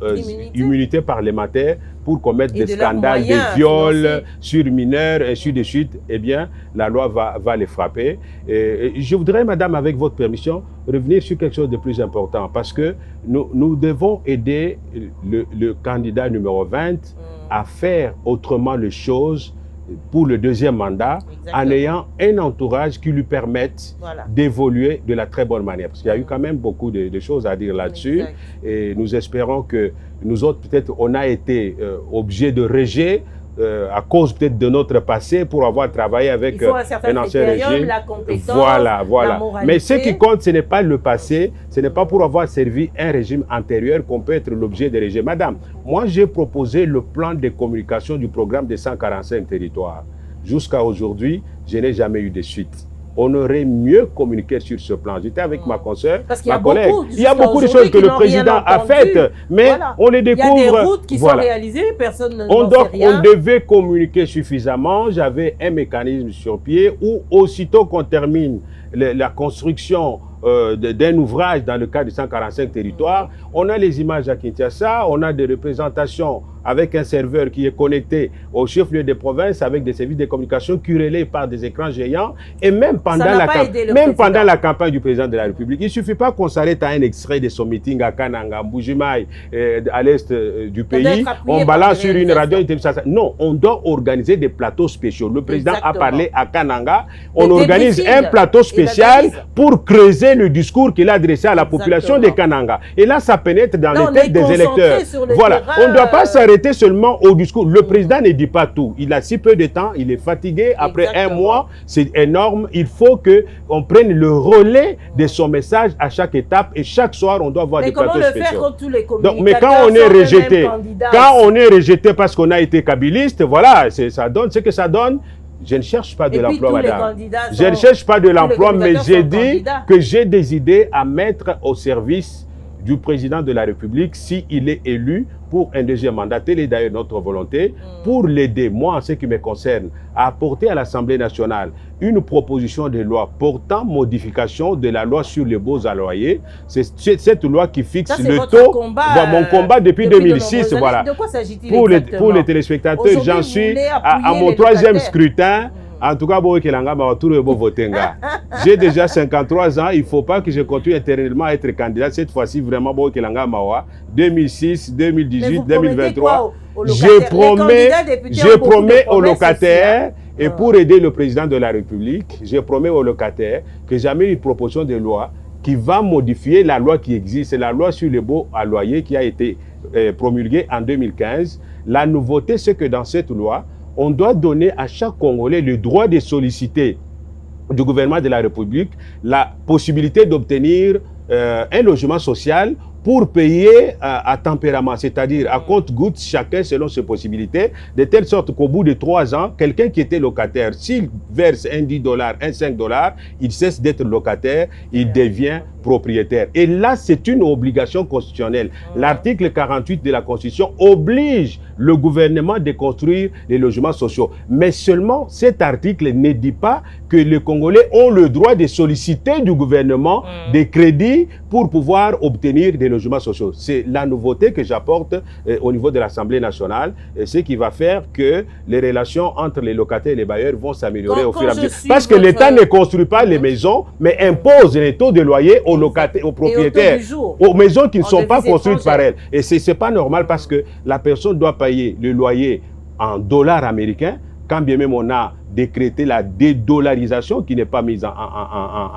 immunité parlementaire pour commettre des scandales, des viols sur mineurs, et ainsi de suite. Eh bien, la loi va les frapper. Et je voudrais, madame, avec votre permission, revenir sur quelque chose de plus important parce que nous devons aider le candidat numéro 20 à faire autrement les choses pour le deuxième mandat. Exactement. En ayant un entourage qui lui permette d'évoluer de la très bonne manière. Parce qu'il y a eu quand même beaucoup de choses à dire là-dessus. Et nous espérons que nous autres, peut-être, on a été obligés de rejet à cause peut-être de notre passé, pour avoir travaillé avec un ancien régime. La compétence, voilà. la moralité. Mais ce qui compte, ce n'est pas le passé, ce n'est pas pour avoir servi un régime antérieur qu'on peut être l'objet des régimes. Madame, moi j'ai proposé le plan de communication du programme des 145 territoires. Jusqu'à aujourd'hui, je n'ai jamais eu de suite. On aurait mieux communiqué sur ce plan. J'étais avec ma consoeur, ma collègue. Il y a beaucoup de choses que le président a faites, mais on les découvre. Il y a des routes qui sont réalisées, personne n'en sait rien. On devait communiquer suffisamment. J'avais un mécanisme sur pied où aussitôt qu'on termine la construction d'un ouvrage dans le cadre de 145 territoires, on a les images à Kinshasa, on a des représentations avec un serveur qui est connecté au chef-lieu des provinces avec des services de communication curélés par des écrans géants. Et même pendant la campagne du président de la République, il ne suffit pas qu'on s'arrête à un extrait de son meeting à Kananga, Mbujimaï, à l'est du pays, on balance sur une radio. Non, on doit organiser des plateaux spéciaux. Le président a parlé à Kananga, on organise un plateau spécial pour creuser le discours qu'il a adressé à la population de Kananga. Et là, ça pénètre dans les têtes des électeurs. Voilà, on ne doit pas s'arrêter seulement au discours. Le président ne dit pas tout. Il a si peu de temps, il est fatigué. Après un mois, c'est énorme. Il faut qu'on prenne le relais de son message à chaque étape et chaque soir, on doit avoir des plateaux spéciaux. Faire quand tous les communicateurs mais quand on est rejeté parce qu'on a été kabyliste, voilà, ça donne ce que ça donne. Je ne cherche pas de l'emploi, madame. Je ne cherche pas de l'emploi, mais j'ai dit que j'ai des idées à mettre au service du président de la République s'il est élu pour un deuxième mandat. Telle est d'ailleurs notre volonté, pour l'aider, moi en ce qui me concerne, à apporter à l'Assemblée nationale une proposition de loi portant modification de la loi sur les baux à loyer. C'est cette loi qui fixe le taux. Mon combat depuis 2006. Voilà. De quoi s'agit-il pour les téléspectateurs, j'en suis à mon troisième scrutin. En tout cas, j'ai déjà 53 ans. Il ne faut pas que je continue éternellement à être candidat. Cette fois-ci, vraiment, 2006, 2018, 2023. Je promets aux locataires, et pour aider le président de la République, je promets aux locataires que jamais une proposition de loi qui va modifier la loi qui existe. C'est la loi sur les baux à loyer qui a été promulguée en 2015. La nouveauté, c'est que dans cette loi, on doit donner à chaque Congolais le droit de solliciter du gouvernement de la République la possibilité d'obtenir un logement social pour payer à tempérament, c'est-à-dire à compte-gouttes, chacun selon ses possibilités, de telle sorte qu'au bout de 3 ans, quelqu'un qui était locataire, s'il verse un $10, un $5, il cesse d'être locataire, il devient propriétaire. Et là, c'est une obligation constitutionnelle. L'article 48 de la Constitution oblige le gouvernement de construire les logements sociaux. Mais seulement, cet article ne dit pas que les Congolais ont le droit de solliciter du gouvernement des crédits pour pouvoir obtenir des logements sociaux. C'est la nouveauté que j'apporte au niveau de l'Assemblée nationale, ce qui va faire que les relations entre les locataires et les bailleurs vont s'améliorer au fur et à mesure. Parce que l'État ne construit pas les maisons, mais impose les taux de loyer aux locataires, aux propriétaires, aux maisons qui ne sont pas construites par elles. Et ce n'est pas normal parce que la personne doit payer le loyer en dollars américains, quand bien même on a décrété la dédollarisation qui n'est pas mise en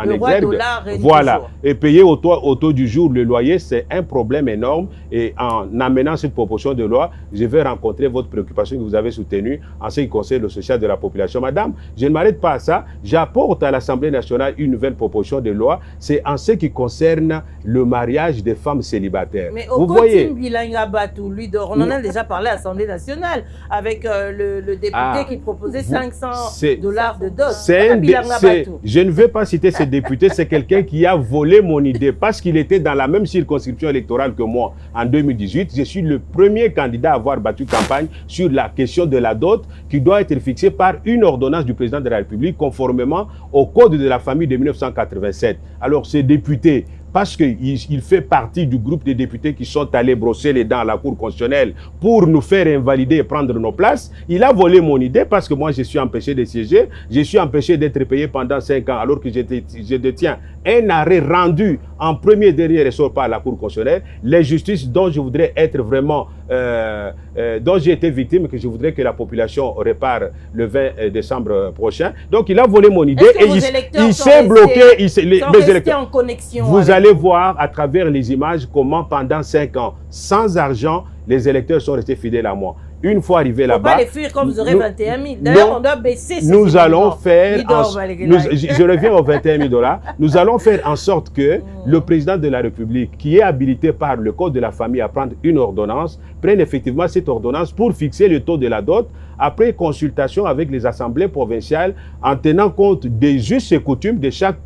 exergue. Voilà. Et payer au taux du jour le loyer, c'est un problème énorme. Et en amenant cette proposition de loi, je vais rencontrer votre préoccupation que vous avez soutenue en ce qui concerne le social de la population. Madame, je ne m'arrête pas à ça. J'apporte à l'Assemblée nationale une nouvelle proposition de loi. C'est en ce qui concerne le mariage des femmes célibataires. Mais vous voyez, on en a déjà parlé à l'Assemblée nationale avec le député qui proposait 500 $. De dot. Je ne vais pas citer ce député, c'est quelqu'un qui a volé mon idée parce qu'il était dans la même circonscription électorale que moi en 2018. Je suis le premier candidat à avoir battu campagne sur la question de la dot qui doit être fixée par une ordonnance du président de la République conformément au Code de la famille de 1987. Alors ce député, parce qu'il fait partie du groupe des députés qui sont allés brosser les dents à la Cour constitutionnelle pour nous faire invalider et prendre nos places, il a volé mon idée parce que moi je suis empêché de siéger, je suis empêché d'être payé pendant 5 ans alors que je détiens un arrêt rendu en premier dernier ressort par la Cour constitutionnelle, l'injustice dont je voudrais être vraiment, dont j'ai été victime, que je voudrais que la population répare le 20 décembre prochain. Donc il a volé mon idée et il s'est bloqué. Mes électeurs en connexion. Vous allez voir à travers les images comment pendant 5 ans, sans argent, les électeurs sont restés fidèles à moi. Une fois arrivé là-bas... Il ne faut pas les fuir quand vous aurez 21 000. D'ailleurs, on doit baisser ces nous allons faire... je reviens aux 21 000 $. Nous allons faire en sorte que le président de la République, qui est habilité par le Code de la famille à prendre une ordonnance, prenne effectivement cette ordonnance pour fixer le taux de la dot après consultation avec les assemblées provinciales en tenant compte des us et coutumes de chaque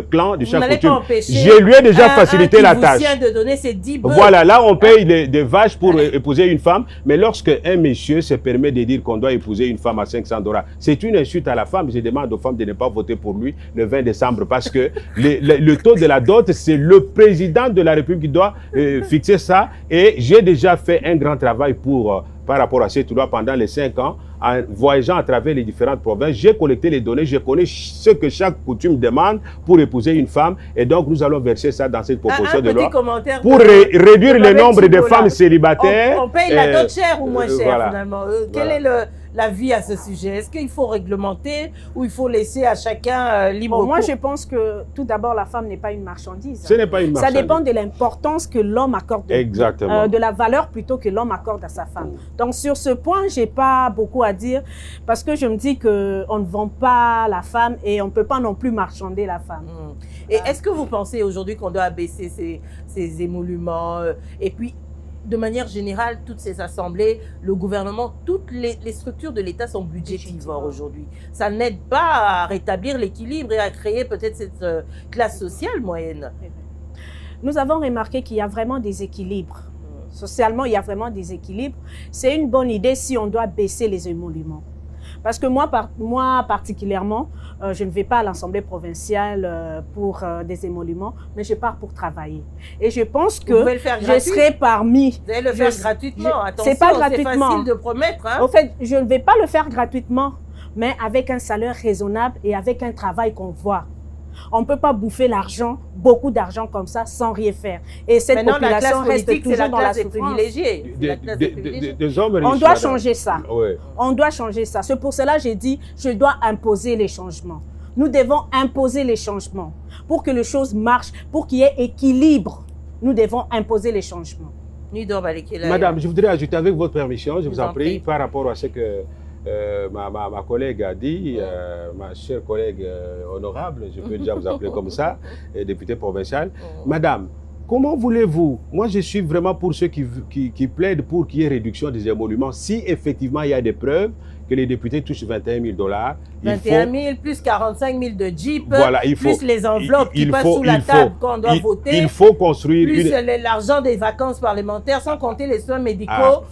clan, de chaque coutume. Je lui ai déjà facilité la tâche. De donner ses 10 bœufs. Voilà, là on paye des vaches pour épouser une femme, mais lorsque un monsieur se permet de dire qu'on doit épouser une femme à 500 $, c'est une insulte à la femme. Je demande aux femmes de ne pas voter pour lui le 20 décembre parce que le taux de la dot, c'est le président de la République qui doit fixer ça. Et j'ai déjà fait un grand travail par rapport à cette loi pendant les 5 ans. En voyageant à travers les différentes provinces, j'ai collecté les données, je connais ce que chaque coutume demande pour épouser une femme et donc nous allons verser ça dans cette proposition de loi pour réduire le nombre de femmes célibataires. On paye la dot chère ou moins chère voilà. Finalement. Quel est l'avis à ce sujet? Est-ce qu'il faut réglementer ou il faut laisser à chacun libre cours? Moi, je pense que tout d'abord, la femme n'est pas une marchandise. Ce n'est pas une marchandise. Ça dépend de l'importance que l'homme accorde, de la valeur plutôt que l'homme accorde à sa femme. Donc sur ce point, je n'ai pas beaucoup à dire parce que je me dis qu'on ne vend pas la femme et on ne peut pas non plus marchander la femme. Et est-ce que vous pensez aujourd'hui qu'on doit abaisser ces émoluments et puis de manière générale, toutes ces assemblées, le gouvernement, toutes les structures de l'État sont budgétivores aujourd'hui. Ça n'aide pas à rétablir l'équilibre et à créer peut-être cette classe sociale moyenne. Nous avons remarqué qu'il y a vraiment des équilibres. Socialement, il y a vraiment des équilibres. C'est une bonne idée si on doit baisser les émoluments. Parce que moi particulièrement, je ne vais pas à l'Assemblée provinciale pour des émoluments, mais je pars pour travailler. Et je pense que je serai parmi... Vous allez le faire gratuitement, attention, c'est pas gratuitement. C'est facile de promettre. Hein? En fait, je ne vais pas le faire gratuitement, mais avec un salaire raisonnable et avec un travail qu'on voit. On ne peut pas bouffer l'argent, beaucoup d'argent comme ça, sans rien faire. Et cette population reste toujours dans la souffrance. On doit changer ça. Oui. On doit changer ça. C'est pour cela que j'ai dit, je dois imposer les changements. Nous devons imposer les changements. Pour que les choses marchent, pour qu'il y ait équilibre, nous devons imposer les changements. Madame, je voudrais ajouter avec votre permission, je vous en prie, par rapport à ce que ma collègue a dit, ma chère collègue honorable, je peux déjà vous appeler comme ça, députée provinciale. Madame, comment voulez-vous, moi je suis vraiment pour ceux qui plaident pour qu'il y ait réduction des émoluments, si effectivement il y a des preuves que les députés touchent 21 000 $. 21 000 plus 45 000 de Jeep, voilà, plus les enveloppes qui passent sous la table quand on doit voter. Il faut construire... Plus l'argent des vacances parlementaires, sans compter les soins médicaux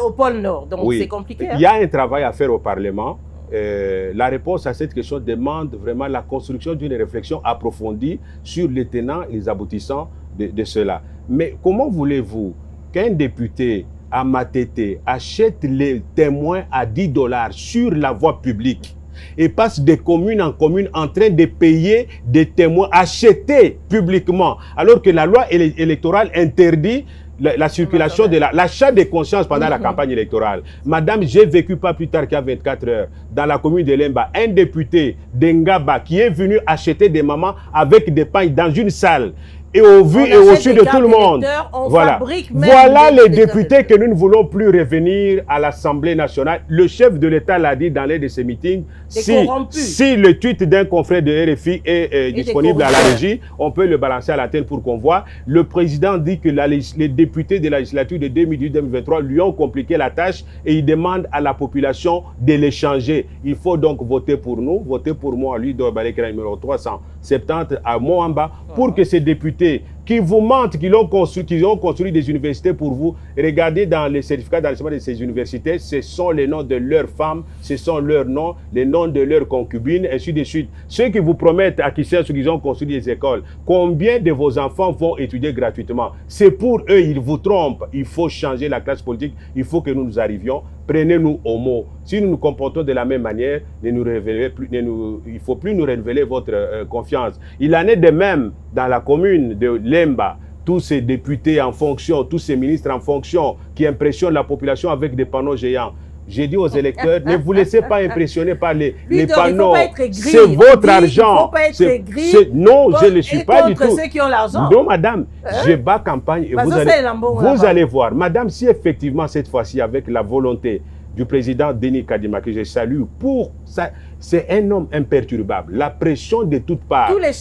au pôle Nord. Donc c'est compliqué. Il y a un travail à faire au Parlement. La réponse à cette question demande vraiment la construction d'une réflexion approfondie sur les tenants et les aboutissants de cela. Mais comment voulez-vous qu'un député à Matete achète les témoins à 10 $ sur la voie publique et passe de commune en commune en train de payer des témoins achetés publiquement, alors que la loi électorale interdit la circulation de l'achat de conscience pendant la campagne électorale. Madame, j'ai vécu pas plus tard qu'à 24 heures dans la commune de Lemba, un député d'Engaba qui est venu acheter des mamans avec des pailles dans une salle. Et au vu et au su de tout le monde. Voilà les députés que nous ne voulons plus revenir à l'Assemblée nationale. Le chef de l'État l'a dit dans l'un de ses meetings. Si le tweet d'un confrère de RFI est disponible à la régie, on peut le balancer à la tête pour qu'on voit. Le président dit que les députés de la législature de 2018-2023 lui ont compliqué la tâche et il demande à la population de les changer. Il faut donc voter pour nous, voter pour moi, lui, Balekela numéro 370 à Moamba, pour que ces députés qui vous mentent, qu'ils ont construit des universités pour vous. Regardez dans les certificats d'enregistrement de ces universités, ce sont les noms de leurs femmes, ce sont leurs noms, les noms de leurs concubines, ainsi de suite. Ceux qui vous promettent à qui c'est ceux qui ont construit des écoles, combien de vos enfants vont étudier gratuitement? C'est pour eux, ils vous trompent. Il faut changer la classe politique, il faut que nous arrivions. Prenez-nous au mot. Si nous nous comportons de la même manière, il ne faut plus nous renouveler votre confiance. Il en est de même dans la commune de Lemba. Tous ces députés en fonction, tous ces ministres en fonction qui impressionnent la population avec des panneaux géants. j'ai dit aux électeurs, ne vous laissez pas impressionner par les panneaux. C'est votre argent. Il ne faut pas être aigri. Non, je ne le suis pas du tout. Ceux qui ont l'argent. Non, madame, je bats campagne et vous allez voir. Madame, si effectivement, cette fois-ci, avec la volonté du président Denis Kadima, que je salue, pour ça, c'est un homme imperturbable. La pression de toutes parts. Tous les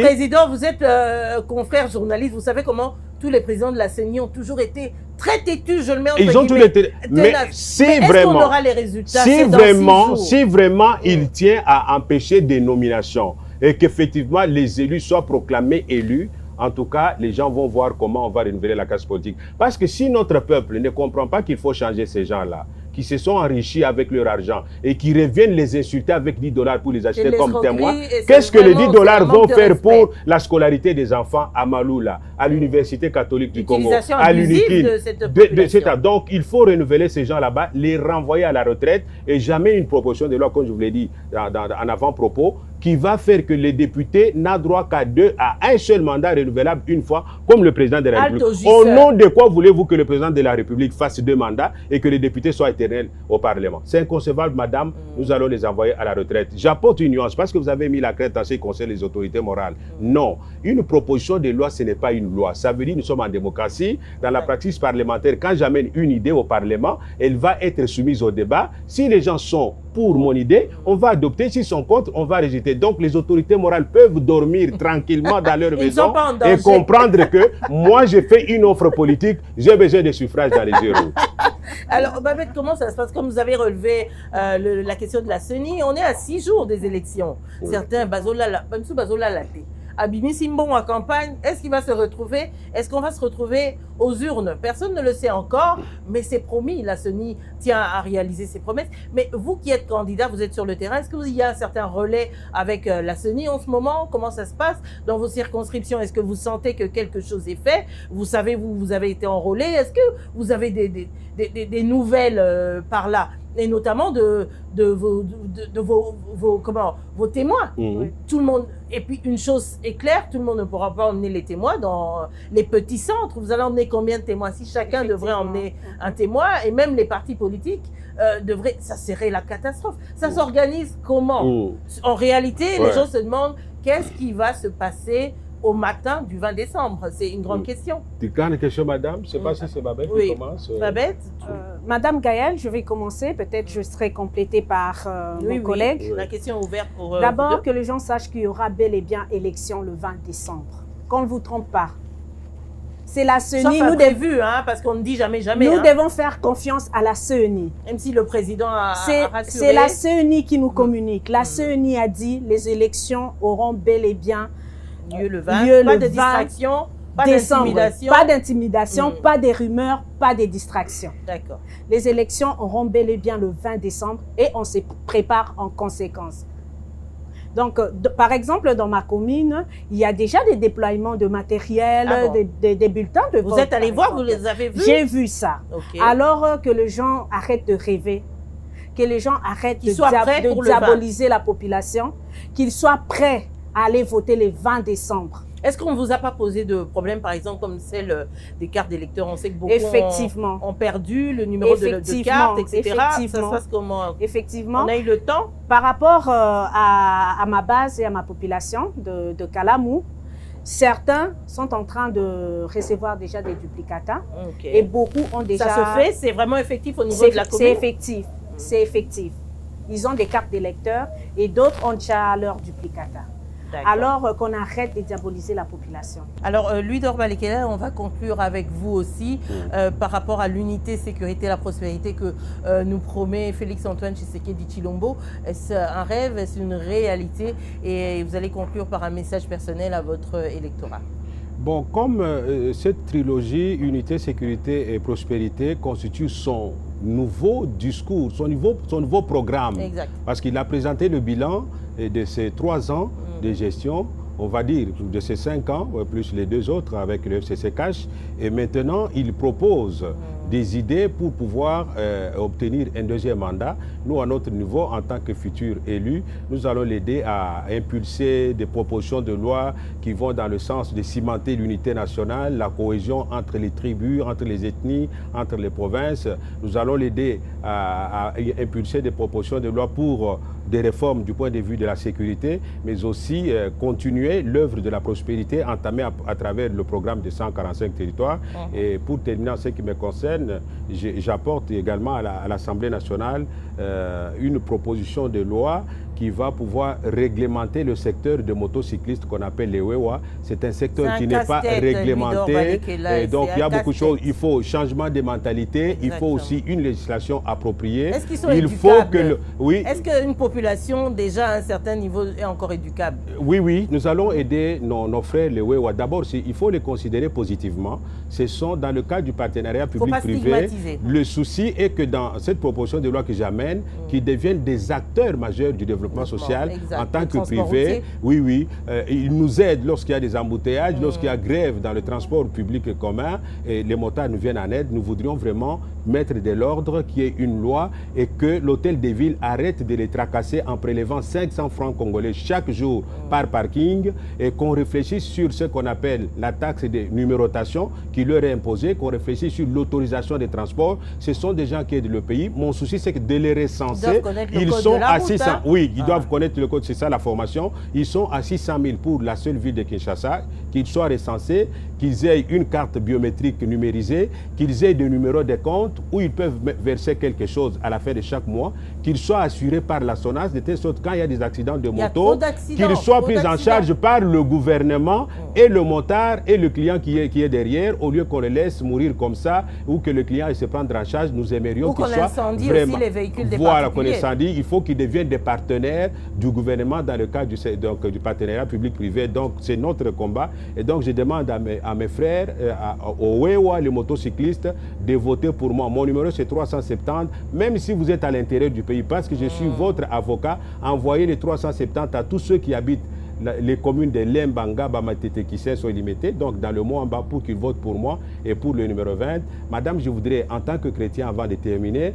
présidents, vous êtes confrères journalistes, vous savez comment tous les présidents de la CENI ont toujours été très têtus, je le mets entre Ils ont tous été... Mais si vraiment, on aura les résultats, si vraiment il tient à empêcher des nominations et qu'effectivement les élus soient proclamés élus, en tout cas, les gens vont voir comment on va renouveler la classe politique. Parce que si notre peuple ne comprend pas qu'il faut changer ces gens-là, qui se sont enrichis avec leur argent et qui reviennent les insulter avec 10 $ pour les acheter comme témoins, qu'est-ce que les 10 $ vont faire pour la des enfants à Maloula, à l'Université catholique du Congo, à l'UNIKIN? Donc, il faut renouveler ces gens là-bas, les renvoyer à la retraite et jamais une proposition de loi, comme je vous l'ai dit en avant-propos, qui va faire que les députés n'ont droit qu'à un seul mandat renouvelable une fois, comme le président de la République. Au nom de quoi voulez-vous que le président de la République fasse 2 mandats et que les députés soient éternels au Parlement? C'est inconcevable, madame. Nous allons les envoyer à la retraite. J'apporte une nuance parce que vous avez mis la crête en ce qui concerne les autorités morales. Non. Une proposition de loi, ce n'est pas une loi. Ça veut dire que nous sommes en démocratie. Dans la pratique parlementaire, quand j'amène une idée au Parlement, elle va être soumise au débat. Si les gens sont pour mon idée, on va adopter. S'ils sont contre, on va rejeter. Donc, les autorités morales peuvent dormir tranquillement dans leur maison et comprendre que moi, j'ai fait une offre politique, j'ai besoin de suffrages dans les urnes. Alors, Babette, comment ça se passe? Comme vous avez relevé la question de la CENI, on est à 6 jours des élections. Oui. Certains, Bazola Laté, Abimi Simbon en campagne, est-ce qu'il va se retrouver? Est-ce qu'on va se retrouver aux urnes? Personne ne le sait encore, mais c'est promis. La CENI tient à réaliser ses promesses. Mais vous qui êtes candidat, vous êtes sur le terrain, est-ce qu'il y a un certain relais avec la CENI en ce moment? Comment ça se passe dans vos circonscriptions? Est-ce que vous sentez que quelque chose est fait? Vous savez, vous avez été enrôlé. Est-ce que vous avez des nouvelles par là? Et notamment de vos témoins. Mmh. Tout le monde, et puis une chose est claire, tout le monde ne pourra pas emmener les témoins dans les petits centres. Vous allez emmener combien de témoins? Si chacun devrait emmener un témoin, et même les partis politiques devraient, ça serait la catastrophe. Ça s'organise comment? En réalité, les gens se demandent qu'est-ce qui va se passer au matin du 20 décembre. C'est une grande question. Tu gardes une question, madame? Je ne sais pas si c'est Babette qui commence. Babette? Madame Gaëlle, je vais commencer. Peut-être je serai complétée par mon collègue. Oui. La question est ouverte pour d'abord, que les gens sachent qu'il y aura bel et bien élection le 20 décembre. Qu'on ne vous trompe pas. C'est la CENI. Nous prévu, hein, parce qu'on ne dit jamais, jamais. Nous devons faire confiance à la CENI. Même si le président a rassuré. C'est la CENI qui nous communique. La CENI a dit les élections auront bel et bien lieu le 20, pas de distraction, pas d'intimidation. Pas d'intimidation, pas des rumeurs, pas de distractions. D'accord. Les élections auront bel et bien le 20 décembre et on se prépare en conséquence. Donc, par exemple, dans ma commune, il y a déjà des déploiements de matériel, des bulletins de vote. Vous êtes allé voir, vous les avez vus? J'ai vu ça. Okay. Alors que les gens arrêtent de rêver, que les gens arrêtent de diaboliser la population, qu'ils soient prêts à aller voter le 20 décembre. Est-ce qu'on ne vous a pas posé de problème, par exemple, comme celle des cartes d'électeurs? On sait que beaucoup ont perdu le numéro de carte, etc. Ça se passe comment? Effectivement. On a eu le temps? Par rapport à ma base et à ma population de Kalamou, certains sont en train de recevoir déjà des duplicata. Et beaucoup ont déjà... Ça se fait? C'est vraiment effectif au niveau de la commune? C'est effectif. C'est effectif. Ils ont des cartes d'électeurs et d'autres ont déjà leur duplicata. Alors qu'on arrête de diaboliser la population. Alors, Louis-Dor Balekela, on va conclure avec vous aussi par rapport à l'unité, sécurité et la prospérité que nous promet Félix-Antoine Tshisekedi Tshilombo. Est-ce un rêve, est-ce une réalité? Et vous allez conclure par un message personnel à votre électorat. Bon, comme cette trilogie, unité, sécurité et prospérité, constitue son nouveau discours, son nouveau programme. Exact. Parce qu'il a présenté le bilan de ces 3 ans de gestion, on va dire, de ces 5 ans, plus les 2 autres avec le FCC Cash. Et maintenant, il propose des idées pour pouvoir obtenir un deuxième mandat. Nous, à notre niveau, en tant que futurs élus, nous allons l'aider à impulser des propositions de loi qui vont dans le sens de cimenter l'unité nationale, la cohésion entre les tribus, entre les ethnies, entre les provinces. Nous allons l'aider à impulser des propositions de loi pour des réformes du point de vue de la sécurité, mais aussi continuer l'œuvre de la prospérité entamée à travers le programme de 145 territoires. Et pour terminer en ce qui me concerne, j'apporte également à l'Assemblée nationale une proposition de loi qui va pouvoir réglementer le secteur de motocyclistes qu'on appelle les WEWA. C'est un secteur qui n'est pas réglementé. Et donc, il y a beaucoup de choses. Il faut changement de mentalité. Exactement. Il faut aussi une législation appropriée. Est-ce qu'ils sont éducables? Oui. Est-ce qu'une population déjà à un certain niveau est encore éducable? Oui, oui. Nous allons aider nos frères les WEWA. D'abord, il faut les considérer positivement. Ce sont dans le cadre du partenariat public-privé. Le souci est que dans cette proposition de loi que j'amène, qu'ils deviennent des acteurs majeurs du développement social en tant que privé. Oui. Ils nous aident lorsqu'il y a des embouteillages, lorsqu'il y a grève dans le transport public et commun, et les motards nous viennent en aide. Nous voudrions vraiment mettre de l'ordre, qu'il y ait une loi et que l'hôtel des villes arrête de les tracasser en prélevant 500 francs congolais chaque jour par parking, et qu'on réfléchisse sur ce qu'on appelle la taxe de numérotation qui leur est imposée, qu'on réfléchisse sur l'autorisation des transports. Ce sont des gens qui aident le pays. Mon souci, c'est que de les recenser, ils sont à 600. Oui, ils doivent connaître le code, c'est ça la formation. Ils sont à 600 000 pour la seule ville de Kinshasa, qu'ils soient recensés, qu'ils aient une carte biométrique numérisée, qu'ils aient des numéros de compte où ils peuvent verser quelque chose à la fin de chaque mois, qu'ils soient assurés par la SONAS, de telle sorte quand il y a des accidents de moto, qu'ils soient pris en charge par le gouvernement et le motard et le client qui est derrière, au lieu qu'on les laisse mourir comme ça, ou que le client se prenne en charge. Nous aimerions qu'ils soient vraiment... aussi les véhicules des voilà, qu'on incendie. Il faut qu'ils deviennent des partenaires du gouvernement dans le cadre du partenariat public-privé. Donc, c'est notre combat. Et donc, je demande à mes frères, aux WEWA, les motocyclistes, de voter pour moi. Mon numéro, c'est 370. Même si vous êtes à l'intérieur du pays, parce que je suis votre avocat, envoyez les 370 à tous ceux qui habitent les communes de Lembanga, Bamatete, qui sont limitées, donc dans le mot en bas, pour qu'ils votent pour moi et pour le numéro 20. Madame, je voudrais, en tant que chrétien, avant de terminer,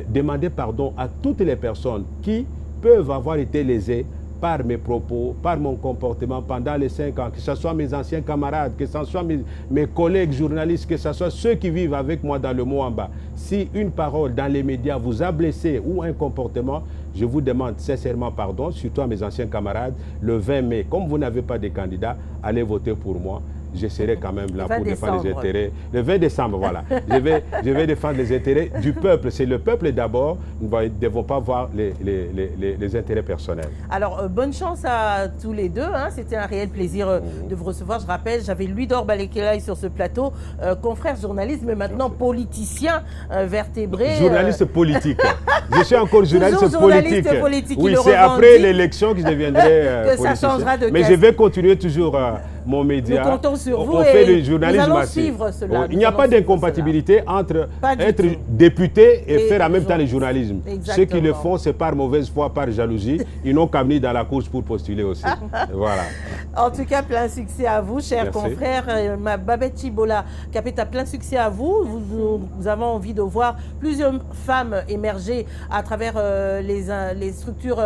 demander pardon à toutes les personnes qui peuvent avoir été lésées par mes propos, par mon comportement pendant les 5 ans, que ce soit mes anciens camarades, que ce soit mes collègues journalistes, que ce soit ceux qui vivent avec moi dans le Moamba. Si une parole dans les médias vous a blessé ou un comportement, je vous demande sincèrement pardon, surtout à mes anciens camarades. Le 20 mai, comme vous n'avez pas de candidat, allez voter pour moi. Je serai quand même là pour défendre les intérêts. Le 20 décembre, voilà. Je vais défendre les intérêts du peuple. C'est le peuple d'abord. Nous ne devons pas voir les intérêts personnels. Alors, bonne chance à tous les deux. Hein. C'était un réel plaisir de vous recevoir. Je rappelle, j'avais Louis-Dor Balekelaï sur ce plateau, confrère journaliste, mais maintenant politicien vertébré. Journaliste politique. Je suis encore journaliste politique. Oui, c'est après l'élection que je deviendrai politicien. Ça changera de mais je vais continuer toujours mon média. Nous comptons sur vous. On fait le journalisme nous allons suivre cela. Il n'y a pas d'incompatibilité entre être député et faire en même temps le journalisme. Exactement. Ceux qui le font, c'est par mauvaise foi, par jalousie. Ils n'ont qu'à venir dans la course pour postuler aussi. Voilà. En tout cas, plein succès à vous, chers confrères. Ma Babette Chibola, Capeta, plein succès à vous. Nous avons envie de voir plusieurs femmes émerger à travers les structures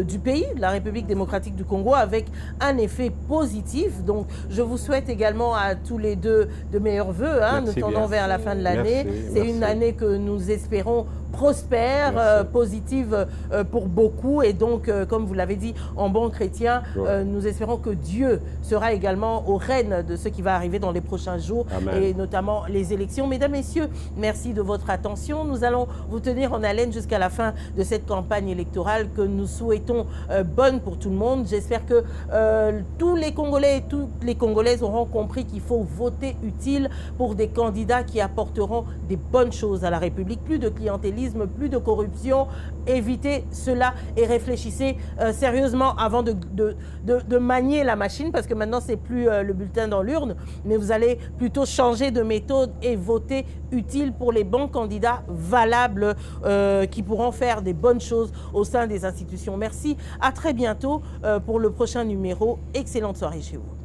du pays, la République démocratique du Congo, avec un effet positif. Donc, je vous souhaite également à tous les deux de meilleurs voeux. Hein. Nous tendons vers la fin de l'année. C'est une année que nous espérons prospère, positive pour beaucoup. Et donc, comme vous l'avez dit, en bon chrétien, nous espérons que Dieu sera également au règne de ce qui va arriver dans les prochains jours. Amen. Et notamment les élections. Mesdames, Messieurs, merci de votre attention. Nous allons vous tenir en haleine jusqu'à la fin de cette campagne électorale que nous souhaitons bonne pour tout le monde. J'espère que tous les Congolais et toutes les Congolaises auront compris qu'il faut voter utile pour des candidats qui apporteront des bonnes choses à la République. Plus de clientélisme, plus de corruption. Évitez cela et réfléchissez sérieusement avant de manier la machine, parce que maintenant, c'est plus le bulletin dans l'urne, mais vous allez plutôt changer de méthode et voter utile pour les bons candidats valables qui pourront faire des bonnes choses au sein des institutions. Merci, à très bientôt pour le prochain numéro. Excellente soirée chez vous.